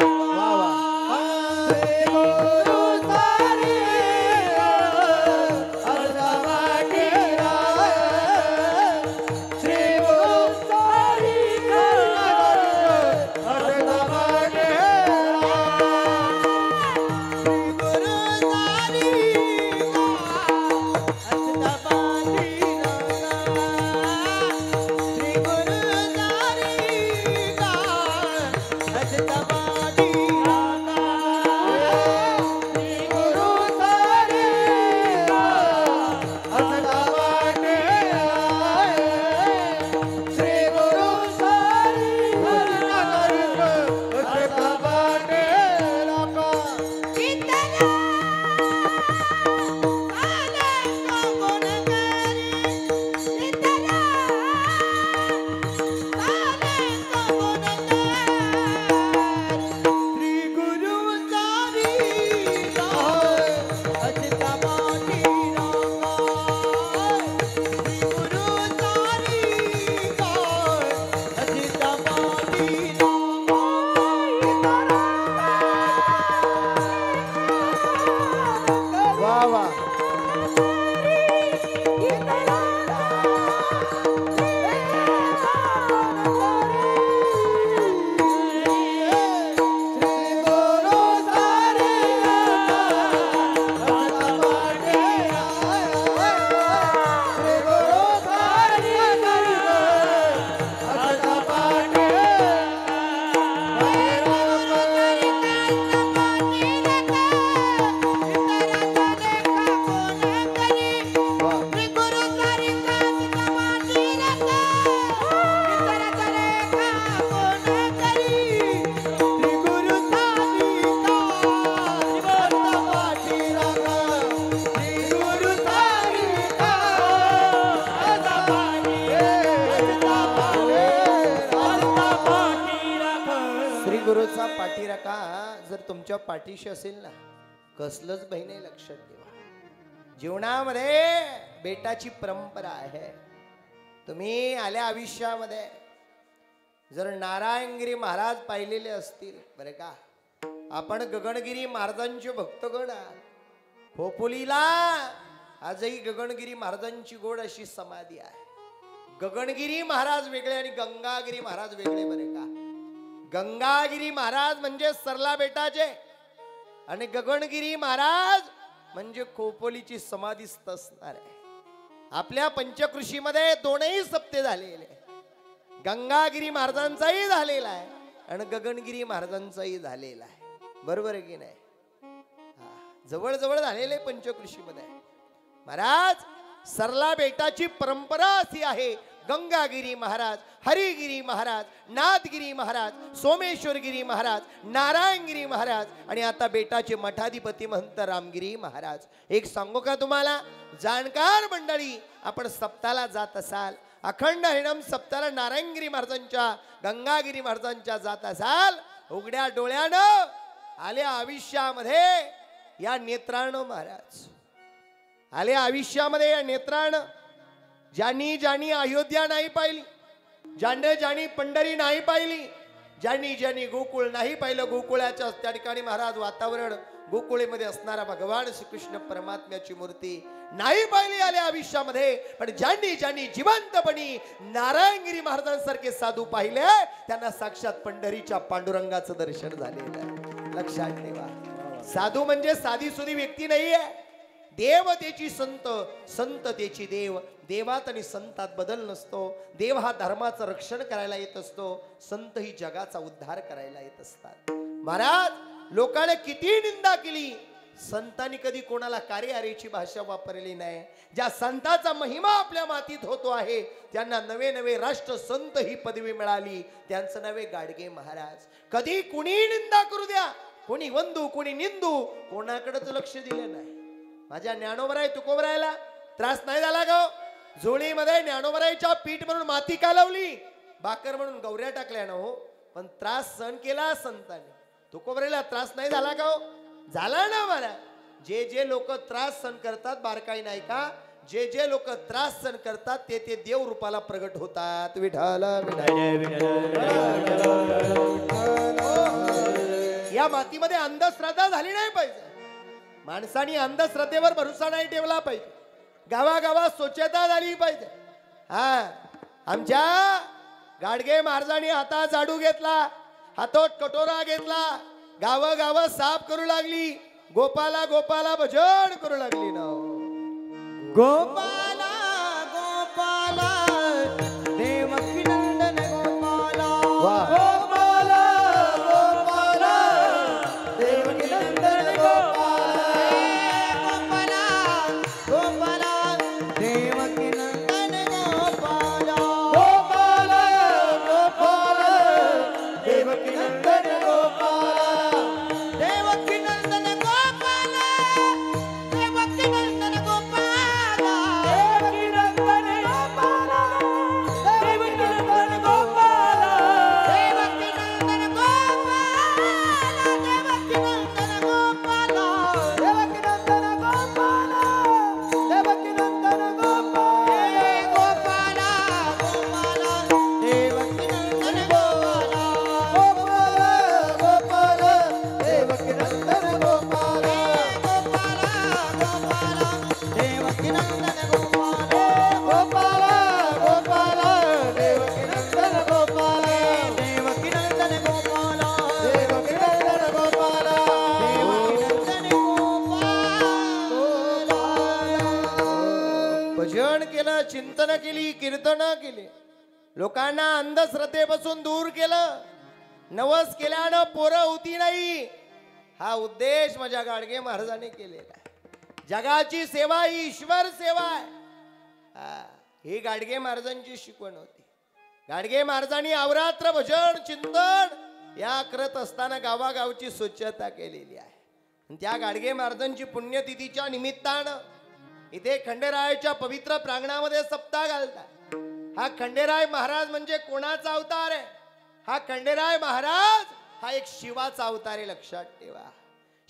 श्री गुरु सारी अजित पाटीला श्री गुरु सारी अजित गुरुचा पाठीराखा जर तुमच्या पाठीशी असेल ना, कसलंच बहिणी लक्षात ठेवा. जीवनामध्ये बेटाची परंपरा आहे. तुम्ही आल्या आयुष्यामध्ये जर नारायणगिरी महाराज पाहिलेले असतील बरे का, आपण गगनगिरी महाराजांचे भक्तगण आहात. खोपोलीला आजही गगनगिरी महाराजांची गोड अशी समाधी आहे. गगनगिरी महाराज वेगळे आणि गंगागिरी महाराज वेगळे बरे का. गंगागिरी महाराज म्हणजे सरला बेटाचे आणि गगनगिरी महाराज म्हणजे खोपोलीची समाधीस्थ असणार आहे. आपल्या पंचकृषीमध्ये दोनही सप्ते झालेले, गंगागिरी महाराजांचाही झालेला आहे आणि गगनगिरी महाराजांचाही झालेला आहे. बरोबर आहे की नाही? जवळ जवळ झालेले पंचकृषीमध्ये. महाराज सरला बेटाची परंपरा अशी आहे. गंगागिरी महाराज, हरिगिरी महाराज, नाथगिरी महाराज, सोमेश्वरगिरी महाराज, नारायणगिरी महाराज आणि आता बेटाचे मठाधिपती महंत रामगिरी महाराज. एक सांगू का तुम्हाला, जाणकार मंडळी, आपण सप्ताला जात असाल, अखंड हरिनाम सप्ताला नारायणगिरी महाराजांच्या, गंगागिरी महाराजांच्या जात असाल, उघड्या डोळ्यानं आल्या आयुष्यामध्ये या नेत्रानं महाराज आले आयुष्यामध्ये या नेत्रानं. ज्यांनी ज्यांनी अयोध्या नाही पाहिली, ज्यांनी ज्यांनी पंढरी नाही पाहिली, ज्यांनी ज्यांनी गोकुळ नाही पाहिलं, गोकुळाच्या त्या ठिकाणी महाराज वातावरण, गोकुळेमध्ये असणारा भगवान श्रीकृष्ण परमात्म्याची मूर्ती नाही पाहिली आल्या आयुष्यामध्ये, पण ज्यांनी ज्यांनी जिवंतपणी नारायणगिरी महाराजांसारखे साधू पाहिले त्यांना साक्षात पंढरीच्या पांडुरंगाचं दर्शन झालेलं आहे. लक्षात ठेवा, साधू म्हणजे साधी सुधी व्यक्ती नाहीये. देव त्याची संत, संत त्याची देव. देवात आणि संतात बदल नसतो. देव हा धर्माचं रक्षण करायला येत असतो, संत ही जगाचा उद्धार करायला येत असतात. महाराज लोकांनी किती निंदा केली, संतांनी कधी कोणाला कार्य अरेची भाषा वापरली नाही. ज्या संतांचा महिमा आपल्या मातीत होतो आहे त्यांना नवे नवे राष्ट्र संत ही पदवी मिळाली. त्यांचं नवे गाडगे महाराज. कधी कुणी निंदा करू द्या, कोणी वंदू कोणी निंदू, कोणाकडेच लक्ष दिलं नाही. माझ्या ज्ञानोबराय तुकोबरायला त्रास नाही झाला ग. जोळीमध्ये ज्ञानोबरायच्या पीठ म्हणून माती का लावली, बाकर म्हणून गौऱ्या टाकल्या ना हो, पण त्रास सहन केला संतांनी. तुकोबरायला त्रास नाही झाला का हो? झाला ना महाराज. जे जे लोक त्रास सहन करतात बारकाई नाही का, जे जे लोक त्रास सहन करतात ते ते देव रूपाला प्रगट होतात. विठाला या मातीमध्ये अंधश्रद्धा झाली नाही पाहिजे. माणसाने अंधश्रद्धेवर भरोसा नाही ठेवला पाहिजे. गावागावात स्वच्छता झाली पाहिजे. हा आमच्या गाडगे महाराजांनी हातात झाडू घेतला, हातोट कटोरा घेतला, गावगाव साफ करू लागली. गोपाला गोपाला भजन करू लागली ना. गोपाला गोपाला देवकी नंदन गोपाला. गोपाला गोपाला देवकी नंदन गोपाला. गोपाला देवकी नंदन गोपाला. गोपाला गोपाला देवकी नंदन गोपाला. देवकी नंदन गोपाला. देवकी नंदन गोपाला. देवकी नंदन गोपाला. देवकी नंदन गोपाला. देवकी नंदन गोपाला. देवकी नंदन गोपाला. देवकी नंदन गोपाला. देवकी नंदन गोपाला. गोपाला गोपाला देवकी नंदन गोपाला. गोपाला गोपाला देवकी नंदन गोपाला. गोपाला गोपाला देवकी नंदन गोपाला. गोपाला गोपाला देवकी नंदन गोपाला. देवकी नंदन गोपाला. देवकी नंदन गोपाला. भजन केलं, चिंतन केली, कीर्तन केली, लोकांना अंधश्रद्धेपासून दूर केलं. नवस केल्यानं पोरं होती नाही. हा उद्देश माझ्या गाडगे महाराजांनी केलेला आहे. जगाची सेवा ही ईश्वर सेवा आहे. ही गाडगे महाराजांची शिकवण होती. गाडगे महाराजांनी अवरात्र भजन चिंतन या करत असताना गावागावची स्वच्छता केलेली आहे. आणि त्या गाडगे महाराजांची पुण्यतिथीच्या निमित्तानं इथे खंडेरायाच्या पवित्र प्रांगणामध्ये सप्ताह घालतात. हा खंडेराय महाराज म्हणजे कोणाचा अवतार आहे? हा खंडेराय महाराज हा एक शिवाचा अवतार आहे. लक्षात ठेवा,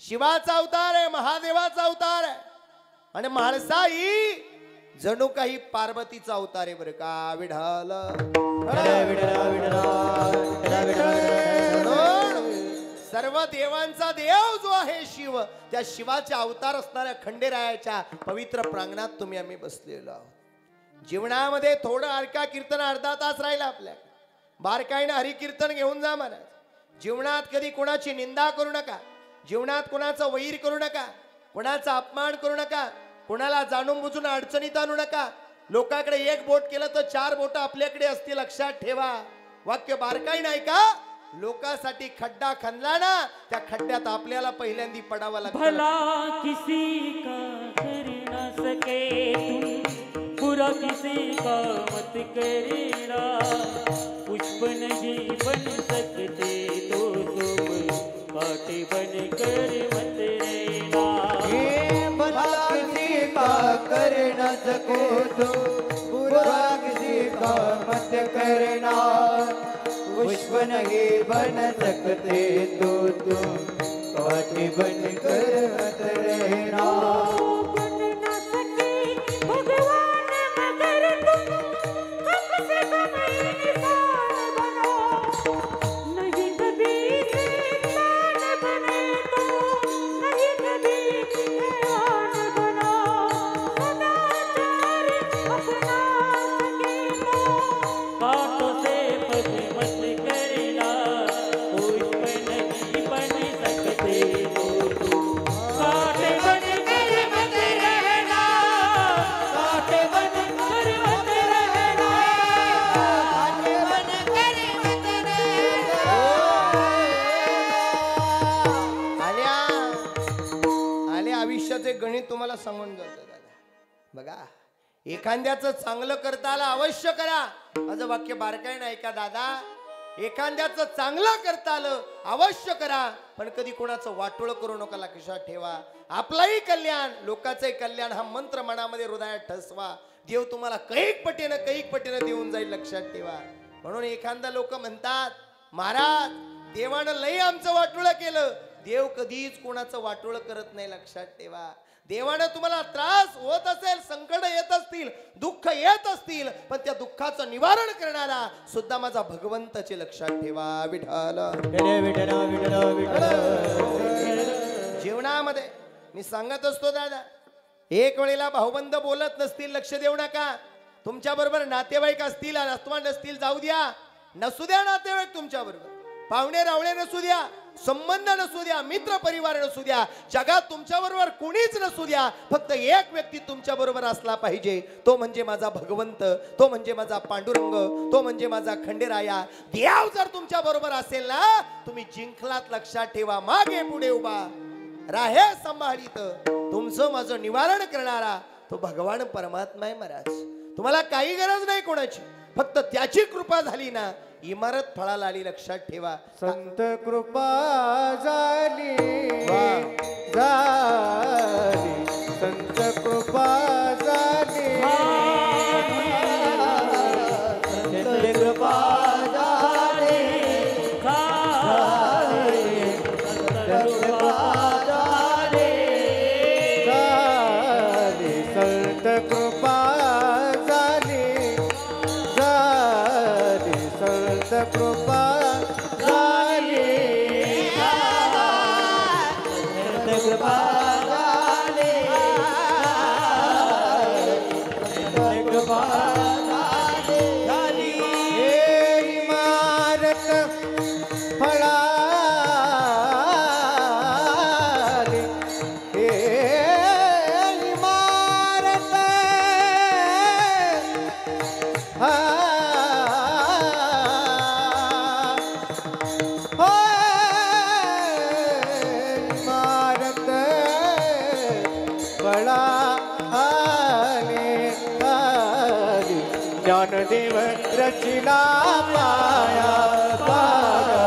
शिवाचा अवतार आहे, महादेवाचा अवतार आहे. आणि म्हाळसा ही जणू काही पार्वतीचा अवतार आहे बरं का. विढाल सर्व देवांचा देव जो आहे शिव, त्या शिवाचा अवतार असणाऱ्या खंडेरायाच्या पवित्र प्रांगणात तुम्ही आम्ही बसलेलो आहोत. जीवनामध्ये थोडं हरका कीर्तन अर्धा तास राहिला आपल्या, बारकाईनं हरिकीर्तन घेऊन जा महाराज. जीवनात कधी कोणाची निंदा करू नका, जीवनात कोणाचं वैर करू नका, कोणाचा अपमान करू नका, कोणाला जाणून बुजून अडचणीत आणू नका. लोकांकडे एक बोट केलं तर चार बोट आपल्याकडे असतील. लक्षात ठेवा, वाक्य बारकाई नाही का. लोकांसाठी खड्डा खणला ना, त्या खड्ड्यात आपल्याला पहिल्यांदा पडावं लागतं. भला किसी का कर न सके तुम, बुरा किसी का मत करना. पुष्प नहीं बन सकते तो तुम कांटे बन कर मत रहना. भला किसी का कर न सको तो बुरा किसी का मत करना. पुष्प नहीं बन सकते तो तुम कांटे बन कर मत रहना. बन न सके भगवान मगर तुम हमसे कम इंसान बनो. नहीं कभी इंसान बने तो नहीं कभी भगवान बनो. सदाचार अपना सके तो हाथों से पग मत करना. पुष्प नहीं बन सकते तो तुम कांटे बन कर मत तुम्हाला सांगून जातो दादा. बघा, एखाद्याचं चांगलं करता आलं अवश्य करा. माझं वाक्य बारकाईनं ऐका दादा. एखाद्याचं चांगलं करता आलं अवश्य करा, पण कधी कोणाचं वाटोळ करू नका, लक्षात ठेवा. आपलंही कल्याण, लोकांचंही कल्याण हा मंत्र मनामध्ये हृदयात ठसवा. देव तुम्हाला कैक पटीनं देऊन जाईल, लक्षात ठेवा. म्हणून एखादा लोक म्हणतात, महाराज देवानं लई आमचं वाटोळ केलं. देव कधीच कोणाचं वाटोळ करत नाही, लक्षात ठेवा. देवानं तुम्हाला त्रास होत असेल, संकट येत असतील, दुःख येत असतील, पण त्या दुःखाचं निवारण करणारा सुद्धा माझा भगवंताचे, लक्षात ठेवा. विठ्ठल जीवनामध्ये मी सांगत असतो दादा, एक वेळेला भाऊबंद बोलत नसतील, लक्ष देऊ नका. तुमच्या बरोबर नातेवाईक असतील अथवा नसतील, जाऊ द्या, नसू द्या नातेवाईक तुमच्या बरोबर, पाहुणे रावळे नसू द्या, संबंध नसू द्या, मित्र परिवार नसू द्या, जगात तुमच्या बरोबर कोणीच नसू द्या, फक्त एक व्यक्ती तुमच्या बरोबर असला पाहिजे. तो म्हणजे माझा भगवंत, तो म्हणजे माझा पांडुरंग, तो म्हणजे माझा खंडेराया. देव जर तुमच्या बरोबर असेल ना, तुम्ही जिंकलात, लक्षात ठेवा. मागे पुढे उभा राहे सांभाळीत, तुमचं माझं निवारण करणारा तो भगवान परमात्मा आहे महाराज. तुम्हाला काही गरज नाही कोणाची, फक्त त्याची कृपा झाली ना, इमारत फळाला आली, लक्षात ठेवा. संत कृपा झाली वा. झाली, संत कृपा झाली, संत कृपा झाली, संत कृपा झाली, झाली, संत कृपा झाली, संत कृपा झाली, संत कृपा झाली. हे इमारत फळाली, हे इमारत इमारत फळाली, ज्ञानदेव रचिला पाया, पाया,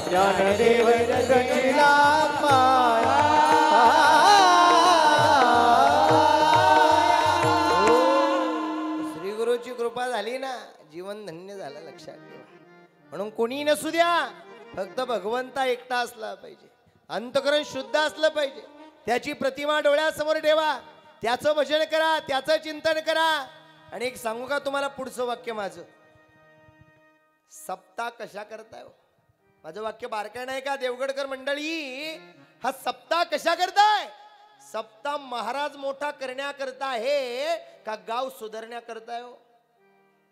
ज्ञानदेव रचिला पाया. श्री गुरुची कृपा झाली ना, जीवन धन्य झालं, लक्षात ठेवा. म्हणून कोणी नसू द्या, फक्त भगवंता एकटा असला पाहिजे, अंतकरण शुद्ध असलं पाहिजे, त्याची प्रतिमा डोळ्यासमोर ठेवा, त्याचं भजन करा, त्याचं चिंतन करा. आणि एक सांगू का तुम्हाला, पुढचं वाक्य माझं, सप्ताह कशा करताय हो? माझं वाक्य बारकाय नाही का देवगडकर मंडळी, हा सप्ताह कशा करताय? सप्ताह महाराज मोठा करण्याकरता आहे का गाव सुधारण्याकरता हो?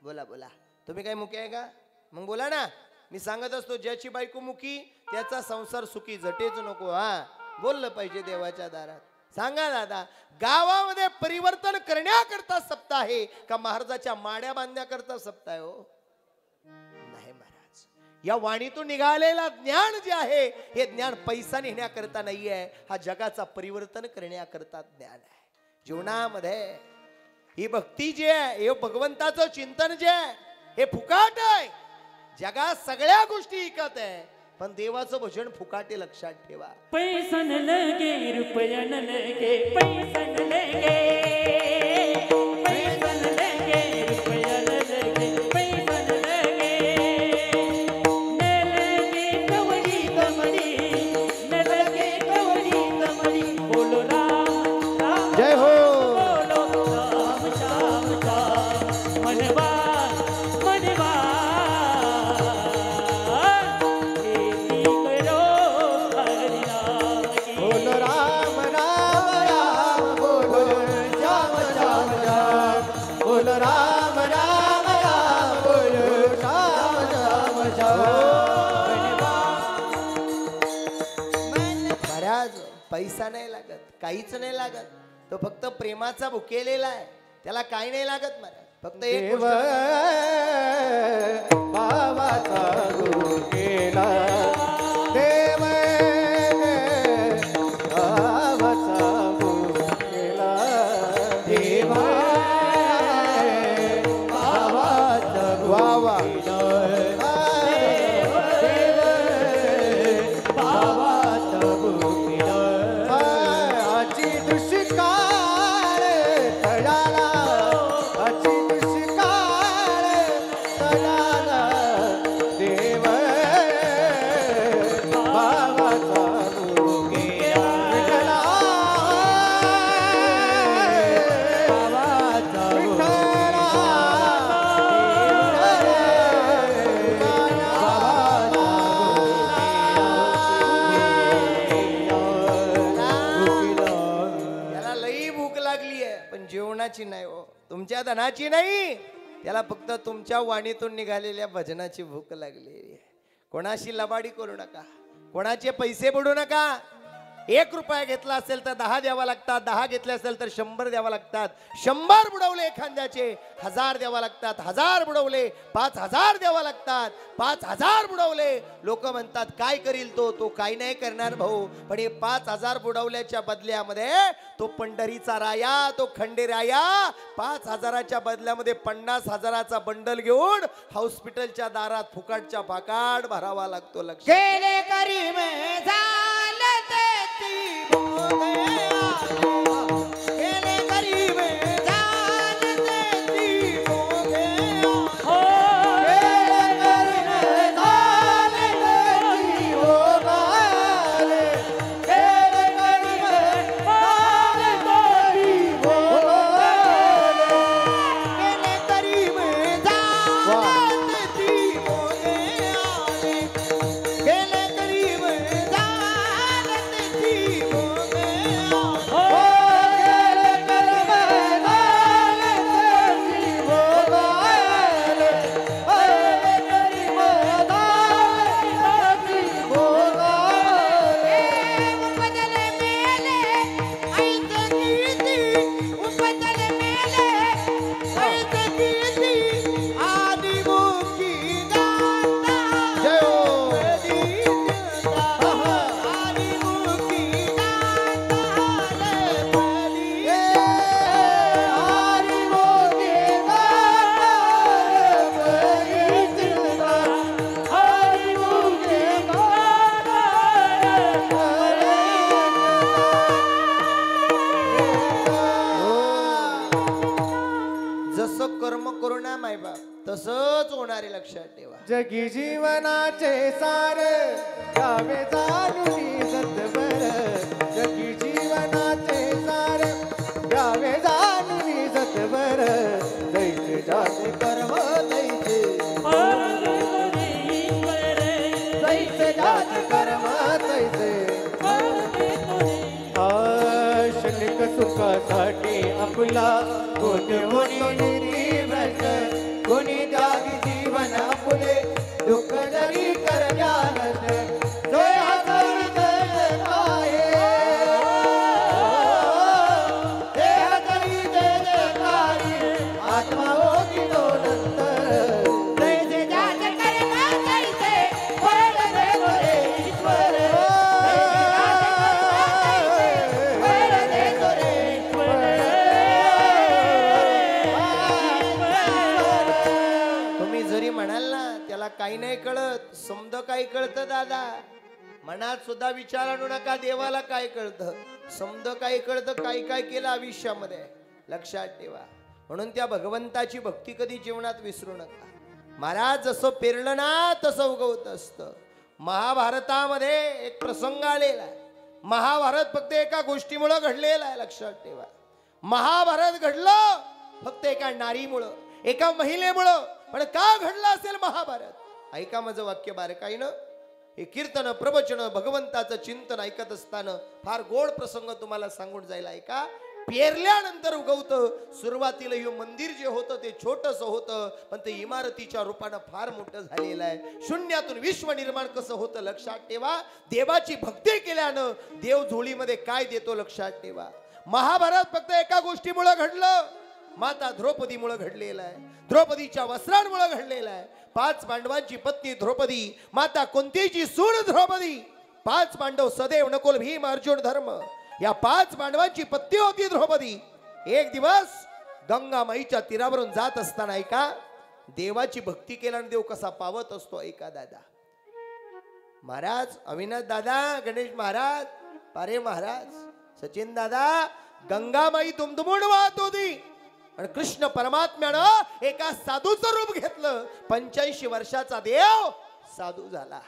बोला बोला, तुम्ही काय मुकी आहे का? मग बोला ना. मी सांगत असतो, ज्याची बायको मुकी त्याचा संसार सुखी, झटेच नको. हा, बोललं पाहिजे देवाच्या दारात. सांगा दादा, गावामध्ये परिवर्तन करण्याकरता सप्ताह आहे का महाराजाच्या माड्या बांधण्याकरता सप्ताह हो? नाही महाराज, या वाणीतून निघालेला ज्ञान जे आहे, हे ज्ञान पैसा नेण्याकरता नाही आहे, हा जगाचा परिवर्तन करण्याकरता ज्ञान आहे. जीवनामध्ये ही भक्ती जी आहे, हे भगवंताचं चिंतन जे आहे, हे फुकाट आहे. जगात सगळ्या गोष्टी विकत आहे, पण देवाचं भजन फुकाटे, लक्षात ठेवा. पैसा न लगे रुपया न लगे, पैसा न लगे, पैसा न लगे रुपया न लगे, पैसा न लगे कवडी कमडी, न लगे कवडी कमडी. बोलो राम राम, जय हो. बोलो राम श्याम श्याम, मनवा मनवा बोलो राम राम राम, बोलो श्याम श्याम श्याम, बोलो राम राम राम, बोलो श्याम श्याम श्याम. महाराज, पैसा नाही लागत, काहीच नाही लागत, तो फक्त प्रेमाचा भुकेलेला आहे, त्याला काही नाही लागत महाराज. फक्त एक देव गोष्ट, भावाचा गुरु केला, देव भावाचा गुरु केला. वा वा आजी दुष्काळ तळाला आजी दुष्काळ तळाला देव भावाचा मुकेला भावाचा मुकेला त्याला लई भूक लागली आहे पण जेवणाची नाही हो तुमच्या धनाची नाही त्याला फक्त तुमच्या वाणीतून निघालेल्या भजनाची भूक लागलेली आहे कोणाशी लबाडी करू नका कोणाचे पैसे बुडू नका 1 रुपया घेतला असेल तर 10 द्यावा लागतात 10 घेतले असेल तर 100 द्यावा लागतात 100 बुडवले एखाद्याचे 1000 द्यावा लागतात 1000 बुडवले 5000 द्यावा लागतात 5000 बुडवले लोक म्हणतात काय करील तो काही नाही करणार भाऊ पण हे 5000 बुडवल्याच्या बदल्यामध्ये तो पंढरीचा राया तो खंडेराया 5000च्या बदल्यामध्ये 50,000चा बंडल घेऊन हॉस्पिटलच्या दारात फुकटच्या फाकाट भरावा लागतो लक्ष केले करी में झाले तेती भोगे केले करी में झाले तेती भोगे केले करी में झाले तेती भोगे केले करी में झाले तेती भोगे केले करी में झाले तेती भोगे केले करी में झाले तेती भोगे केले करी में झाले तेती भोगे केले करी में झाले तेती भोगे उपदले मेले ऐसे कीती उपदले मेले ऐसे कीती आदि मुखी गाता जय हो. आदि मुखी गाता रे बली आदि मुखी गाता रे बली आदि मुखी जसं कर्म करू ना मायबाप तसंच होणारे लक्षात ठेवा जगी जीवनाचे सार गावे जाणूनी सतबर जगी जीवनाचे सार गावे जाणूनी सतबर दैसे जाते कर्म दैसे दैसे जाते कर्म दैसे क्षणिक सुखासाठी आपला कोणी भ्रष्ट कोणी त्यागी जीवन आपले दुःख जरी करल्या नष्ट जोय हाताळी जय पाये देह तरी जय जयकारी आत्मा होती नंतर जैसे जात कर्म तैसे फळ देतो रे ईश्वर फळ देतो रे तुम्ही जरी म्हणाल ना त्याला काही नाही कळत समद काही कळतं दादा मनात सुद्धा विचार आणू नका देवाला काय कळतं समद काय कळतं काय काय केलं आयुष्यामध्ये लक्षात ठेवा म्हणून त्या भगवंताची भक्ती कधी जीवनात विसरू नका महाराज जसं पेरलं ना तसं उगवत असतं महाभारतामध्ये एक प्रसंग आलेला आहे महाभारत फक्त एका गोष्टीमुळे घडलेला आहे लक्षात ठेवा महाभारत घडलं फक्त एका नारीमुळं एका महिलेमुळं पण का घडलं असेल महाभारत ऐका माझं वाक्य बारकाईनं हे कीर्तन प्रवचन भगवंताचं चिंतन ऐकत असताना फार गोड प्रसंग तुम्हाला सांगून जाईल ऐका पेरल्यानंतर उगवतं सुरुवातीला हे मंदिर जे होतं ते छोटस होतं पण ते इमारतीच्या रूपानं फार मोठं झालेलं आहे शून्यातून विश्व निर्माण कसं होतं लक्षात ठेवा देवाची भक्ती केल्यानं देव झोळीमध्ये काय देतो लक्षात ठेवा महाभारत फक्त एका गोष्टीमुळे घडलं माता द्रौपदीमुळे घडलेलं आहे द्रौपदीच्या वस्त्रांमुळे घडलेलं आहे 5 पांडवांची पत्नी द्रौपदी माता कुंतीची सून द्रौपदी 5 पांडव सदैव नकुल भीम अर्जुन धर्म या 5 पांडवांची पत्नी होती द्रौपदी एक दिवस गंगा माईच्या तीरावरून जात असताना ऐका देवाची भक्ती केल्याने देव कसा पावत असतो ऐका दादा. महाराज अविनाश दादा, गणेश महाराज, पारे महाराज, सचिन दादा, गंगामाई दुमदुमून वाहत होती आणि कृष्ण परमात्म्यानं एका साधूचं रूप घेतलं. 85 वर्षाचा देव साधू झाला.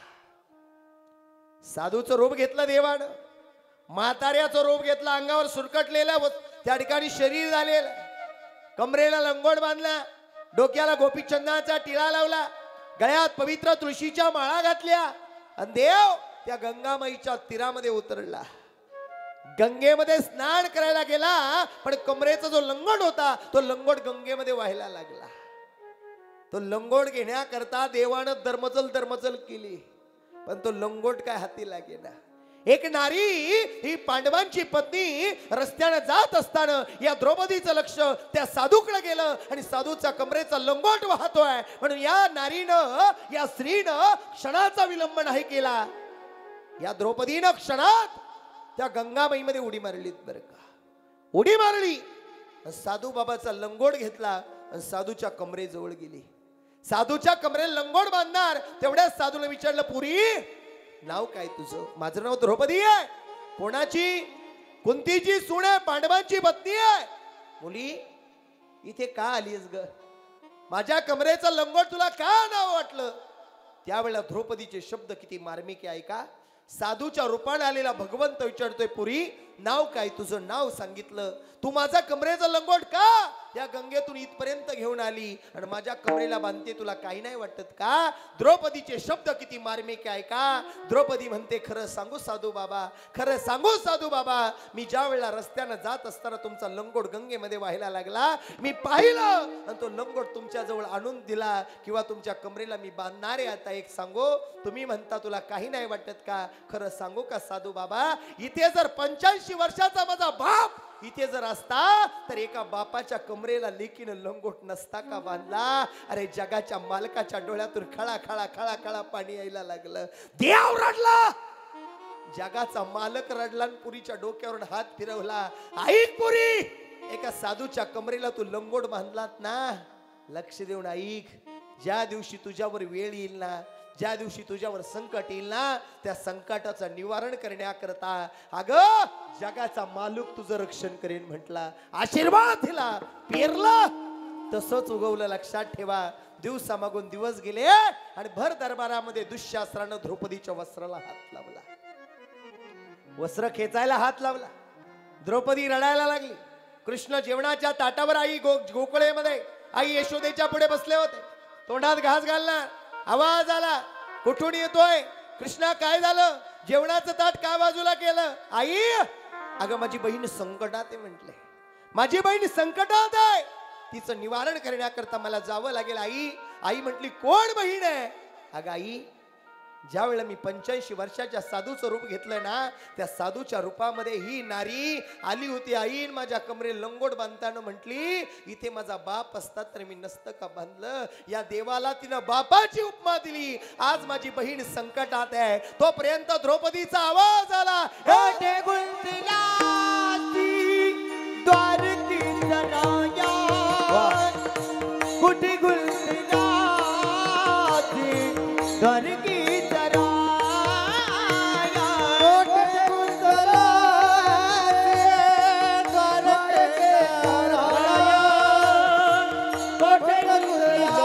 साधूचं रूप घेतलं देवानं, म्हाताऱ्याचं रूप घेतलं, अंगावर सुरकटलेलं त्या ठिकाणी शरीर झालेलं, कमरेला लंगोट बांधला, डोक्याला गोपीचंदनाचा टिळा लावला, गळ्यात पवित्र तुळशीच्या माळा घातल्या आणि देव त्या गंगामाईच्या तीरामध्ये उतरला. गंगेमध्ये स्नान करायला गेला, पण कमरेचा जो लंगोट होता तो लंगोट गंगेमध्ये व्हायला लागला. तो लंगोट घेण्याकरता देवानं दरमजल केली, पण तो लंगोट काय हाती लागेना. एक नारी ही पांडवांची पत्नी रस्त्याने जात असताना या द्रौपदीचं लक्ष त्या साधूकडे गेलं आणि साधूचा कमरेचा लंगोट वाहतोय म्हणून या नारीनं, या स्त्रीनं क्षणाचा विलंब नाही केला. या द्रौपदीनं क्षणात त्या गंगामाईमध्ये उडी मारली. बरं का, उडी मारली, साधू बाबाचा लंगोट घेतला आणि साधूच्या कमरेजवळ गेली. साधूच्या कमरेला लंगोट बांधणार तेवढ्याच साधूला विचारलं, पुरी नाव काय तुझं? माझं नाव द्रौपदी आहे. कोणाची? कुंतीची सून आहे, पांडवांची पत्नी आहे. मुली इथे का आलीस ग? माझ्या कमरेचं लंगोट तुला का नाव वाटलं? त्यावेळेला द्रौपदीचे शब्द किती मार्मिक आहे का. साधूच्या रूपाने आलेला भगवंत विचारतोय, पुरी नाव काय तुझं? नाव सांगितलं. तू माझा कमरेचा लंगोट का या गंगेतून इथपर्यंत घेऊन आली आणि माझ्या कमरेला बांधते, तुला काही नाही वाटत का? द्रौपदीचे शब्द किती मार्मिक आहे का. द्रौपदी म्हणते, खरं सांगू साधू बाबा, खरं सांगू साधू बाबा, मी ज्या वेळेला रस्त्यानं जात असताना तुमचा लंगोट गंगेमध्ये व्हायला लागला, मी पाहिलं आणि तो लंगोट तुमच्या जवळ आणून दिला किंवा तुमच्या कमरेला मी बांधणार आहे. आता एक सांगू, तुम्ही म्हणता तुला काही नाही वाटत का? खरं सांगू का साधू बाबा, इथे जर 85 वर्षाचा माझा बाप इथे जर असता तर एका बापाच्या कमरेला लेकीनं लंगोट नसता का बांधला? अरे जगाच्या मालकाच्या डोळ्यातून खळा खळा खळा खळा पाणी यायला लागलं. देव रडला, जगाचा मालक रडला आणि पुरीच्या डोक्यावरून हात फिरवला. ऐक पुरी, एका साधूच्या कमरेला तू लंगोट बांधलात ना, लक्ष देऊन ऐक. ज्या दिवशी तुझ्यावर वेळ येईल ना, ज्या दिवशी तुझ्यावर संकट येईल ना, त्या संकटाचं निवारण करण्याकरता अगं जगाचा मालक तुझं रक्षण करेन म्हटला. आशीर्वाद दिला, पेरला तसंच उगवलं. लक्षात ठेवा, दिवसामागून दिवस गेले आणि भर दरबारामध्ये दुःशासनानं द्रौपदीच्या वस्त्राला हात लावला, वस्त्र खेचायला हात लावला. द्रौपदी रडायला लागली. कृष्ण जेवणाच्या ताटावर आई गोकुळेमध्ये आई यशोदेच्या पुढे बसले होते. तोंडात घास घालणार, आवाज आला, कुठून येतोय? कृष्णा काय झालं? जेवणाचं ताट का बाजूला केलं? आई, अगं माझी बहीण संकटात आहे म्हटले. माझी बहीण संकटात आहे, तिचं निवारण करण्याकरता मला जावं लागेल. आई आई म्हटली, कोण बहीण आहे? अगं आई, ज्या वेळेला मी 85 वर्षाच्या साधूचं रूप घेतलं ना, त्या साधूच्या रूपामध्ये ही नारी आली होती. आईन माझ्या कमरे लंगोट बांधताना म्हटली, इथे माझा बाप असता तर मी नसतं का बांधलं? या देवाला तिनं बापाची उपमा दिली. आज माझी बहीण संकटात आहे. तोपर्यंत द्रौपदीचा आवाज आला, कुठे गुंतला ती द्वारकीचा राजा, कुठे गुंतला ती द्वारकीचा राजा, कुठे गुंतला द्वारकीचा राजा, कुठे गुंतला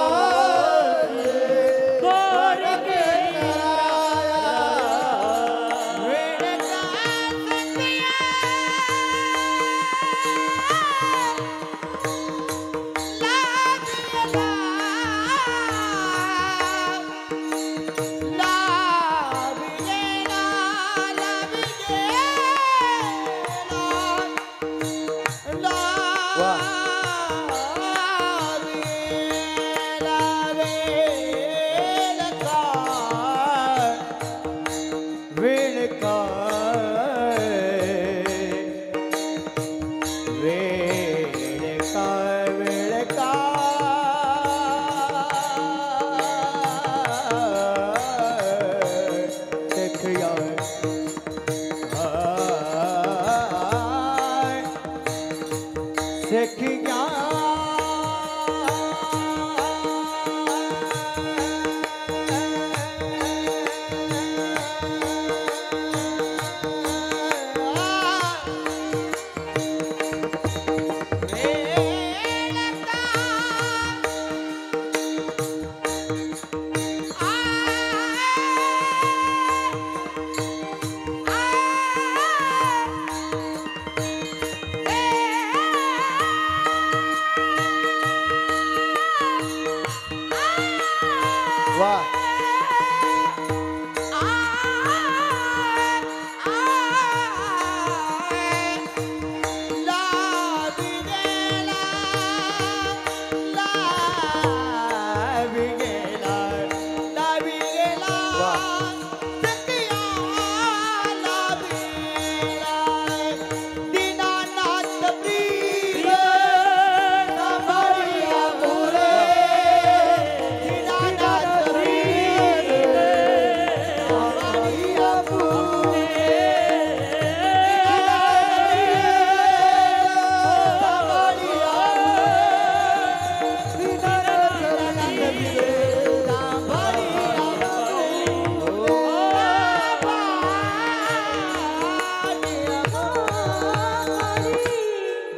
वा